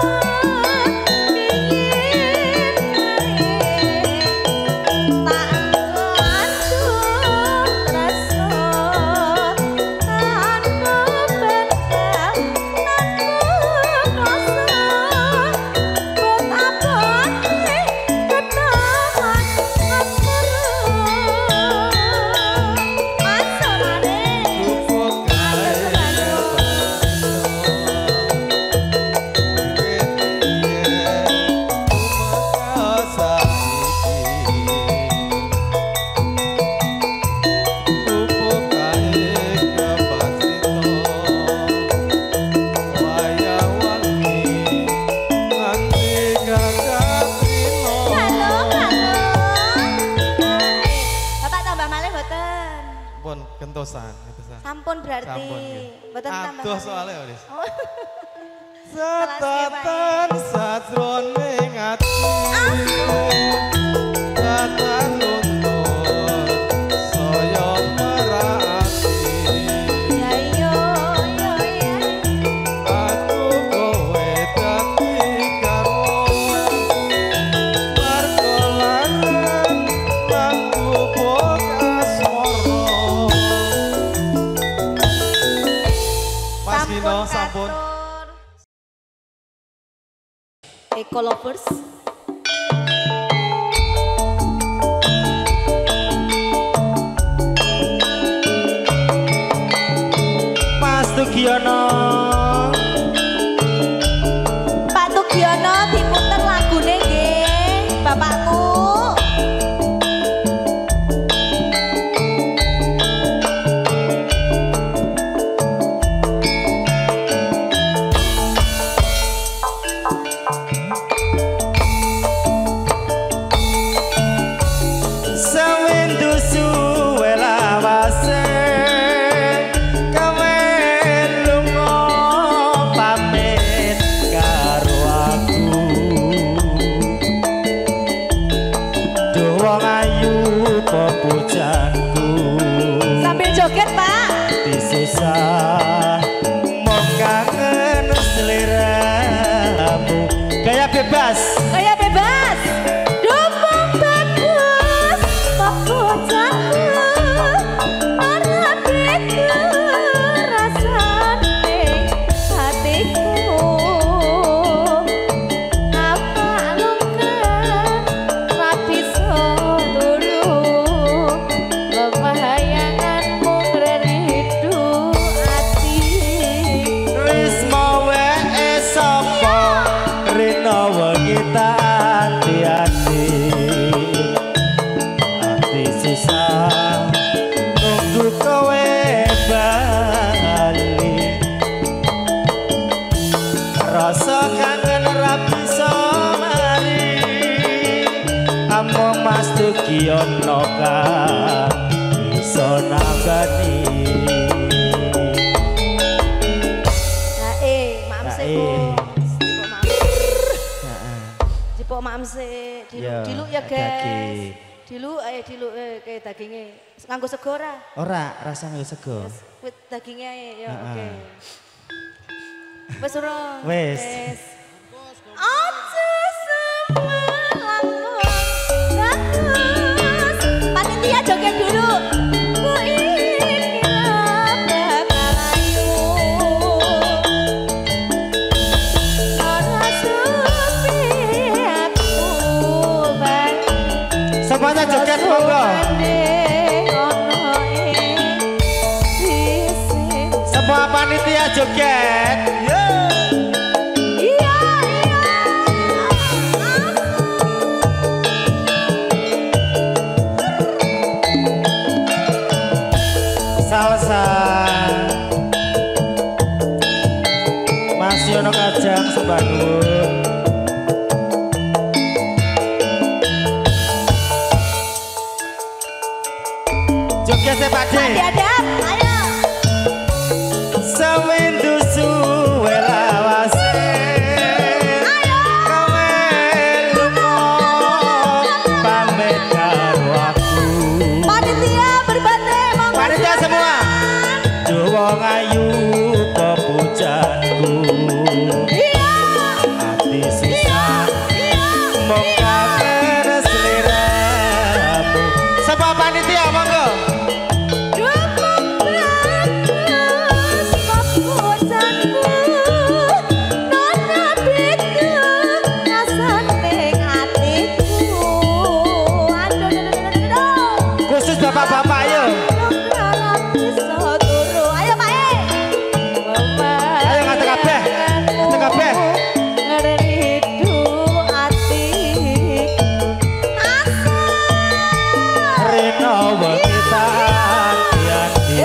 gentosan. Sampun berarti. Sampun, Mboten tambah. Aduh soalnya wis. Oh. Satatan sajroning ati. Tatan luntur saya merati. Ya iya iya iya. Aku kowe dadi karuan. Margolanan langku bokas moro. Mas Vino sampun Eko Lovers. Mas Tugiono. Pak Tugiono diputer lagune nggih, Bapakku. Sambil joget, Pak. Disusah mau kangen seliramu. Gaya bebas. Gaya bebas. Dumpung bagus, papucaku. Ora beda rasane hatiku. Apa luka ra bisa turu. Bayanganmu ngeridu ati. Risma wae sapa rino kita hati-hati. Hati susah nunggu kowe bali. Rasa kangen ra bisa mari. Amung Mas Tugiono kan bisa nambani. Maaf sih, Jipok maaf sih. Diluk ya guys. Diluk kayak dagingnya. Nganggo sego ora? Ora, rasa nggo sego. Wit dagingnya ya oke. Wes ora? Wes. Aja semalang bagus. Panitia joget dulu. Ku ingin bakal ayu. Ora sepi aku bang. Semuanya joget monggo. Semua panitia joget. Salsa. Mas Yono Kajang sembah nuwun. Joget se Pak De. Diadap, ayo. Sawindu suwe lawase. Kowe lunga pamit karo aku. Panitia berbanding monggo. Panitia semua. Wong ayu pepujanku. Hati susah mau kangen seliramu. Semua panitia monggo. Khusus bapak-bapak ayo. Ayo Pak E. Ayo ngata kabeh. Ngata kabeh. Ngeridu ati. Reno kita hati-hati.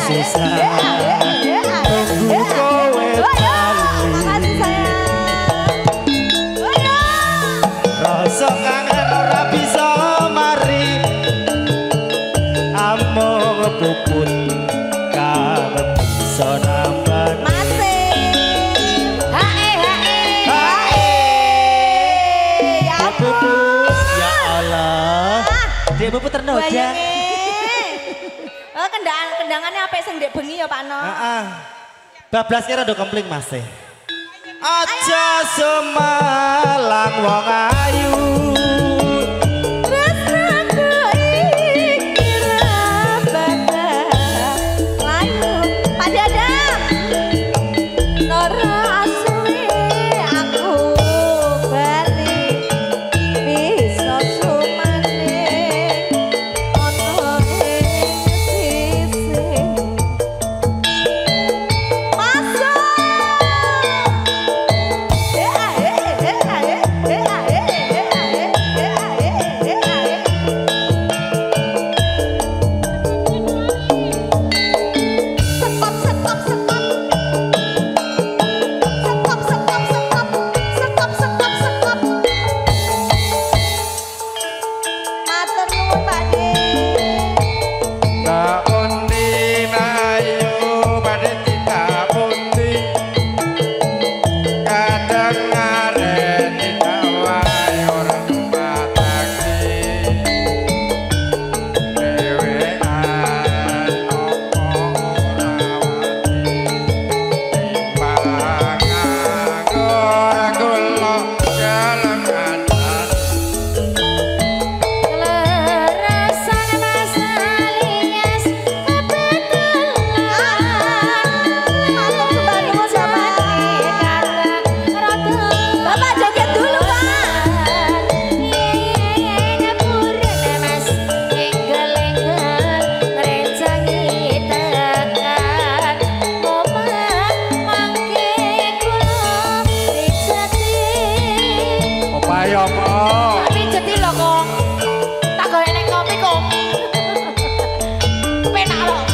Susah tunggu kowe bali. Makasih sayang. Rasa kangen ora bisa mari. Amung puput kang bisa nambani. Masih. Hae. Ya ampun. Ya Allah. Dia puput ternoja. Bayangin. Oh, kendangannya apa sing ndek bengi ya Pak No? Heeh. Bablas kira do kempling Mas. Aja semalang wong ayu. Rasaku iki ra bakal layu. Pak Dadam. Nora suwe Tapi jadi lho kok. Tak gawe nek kopi kok. Penak lho.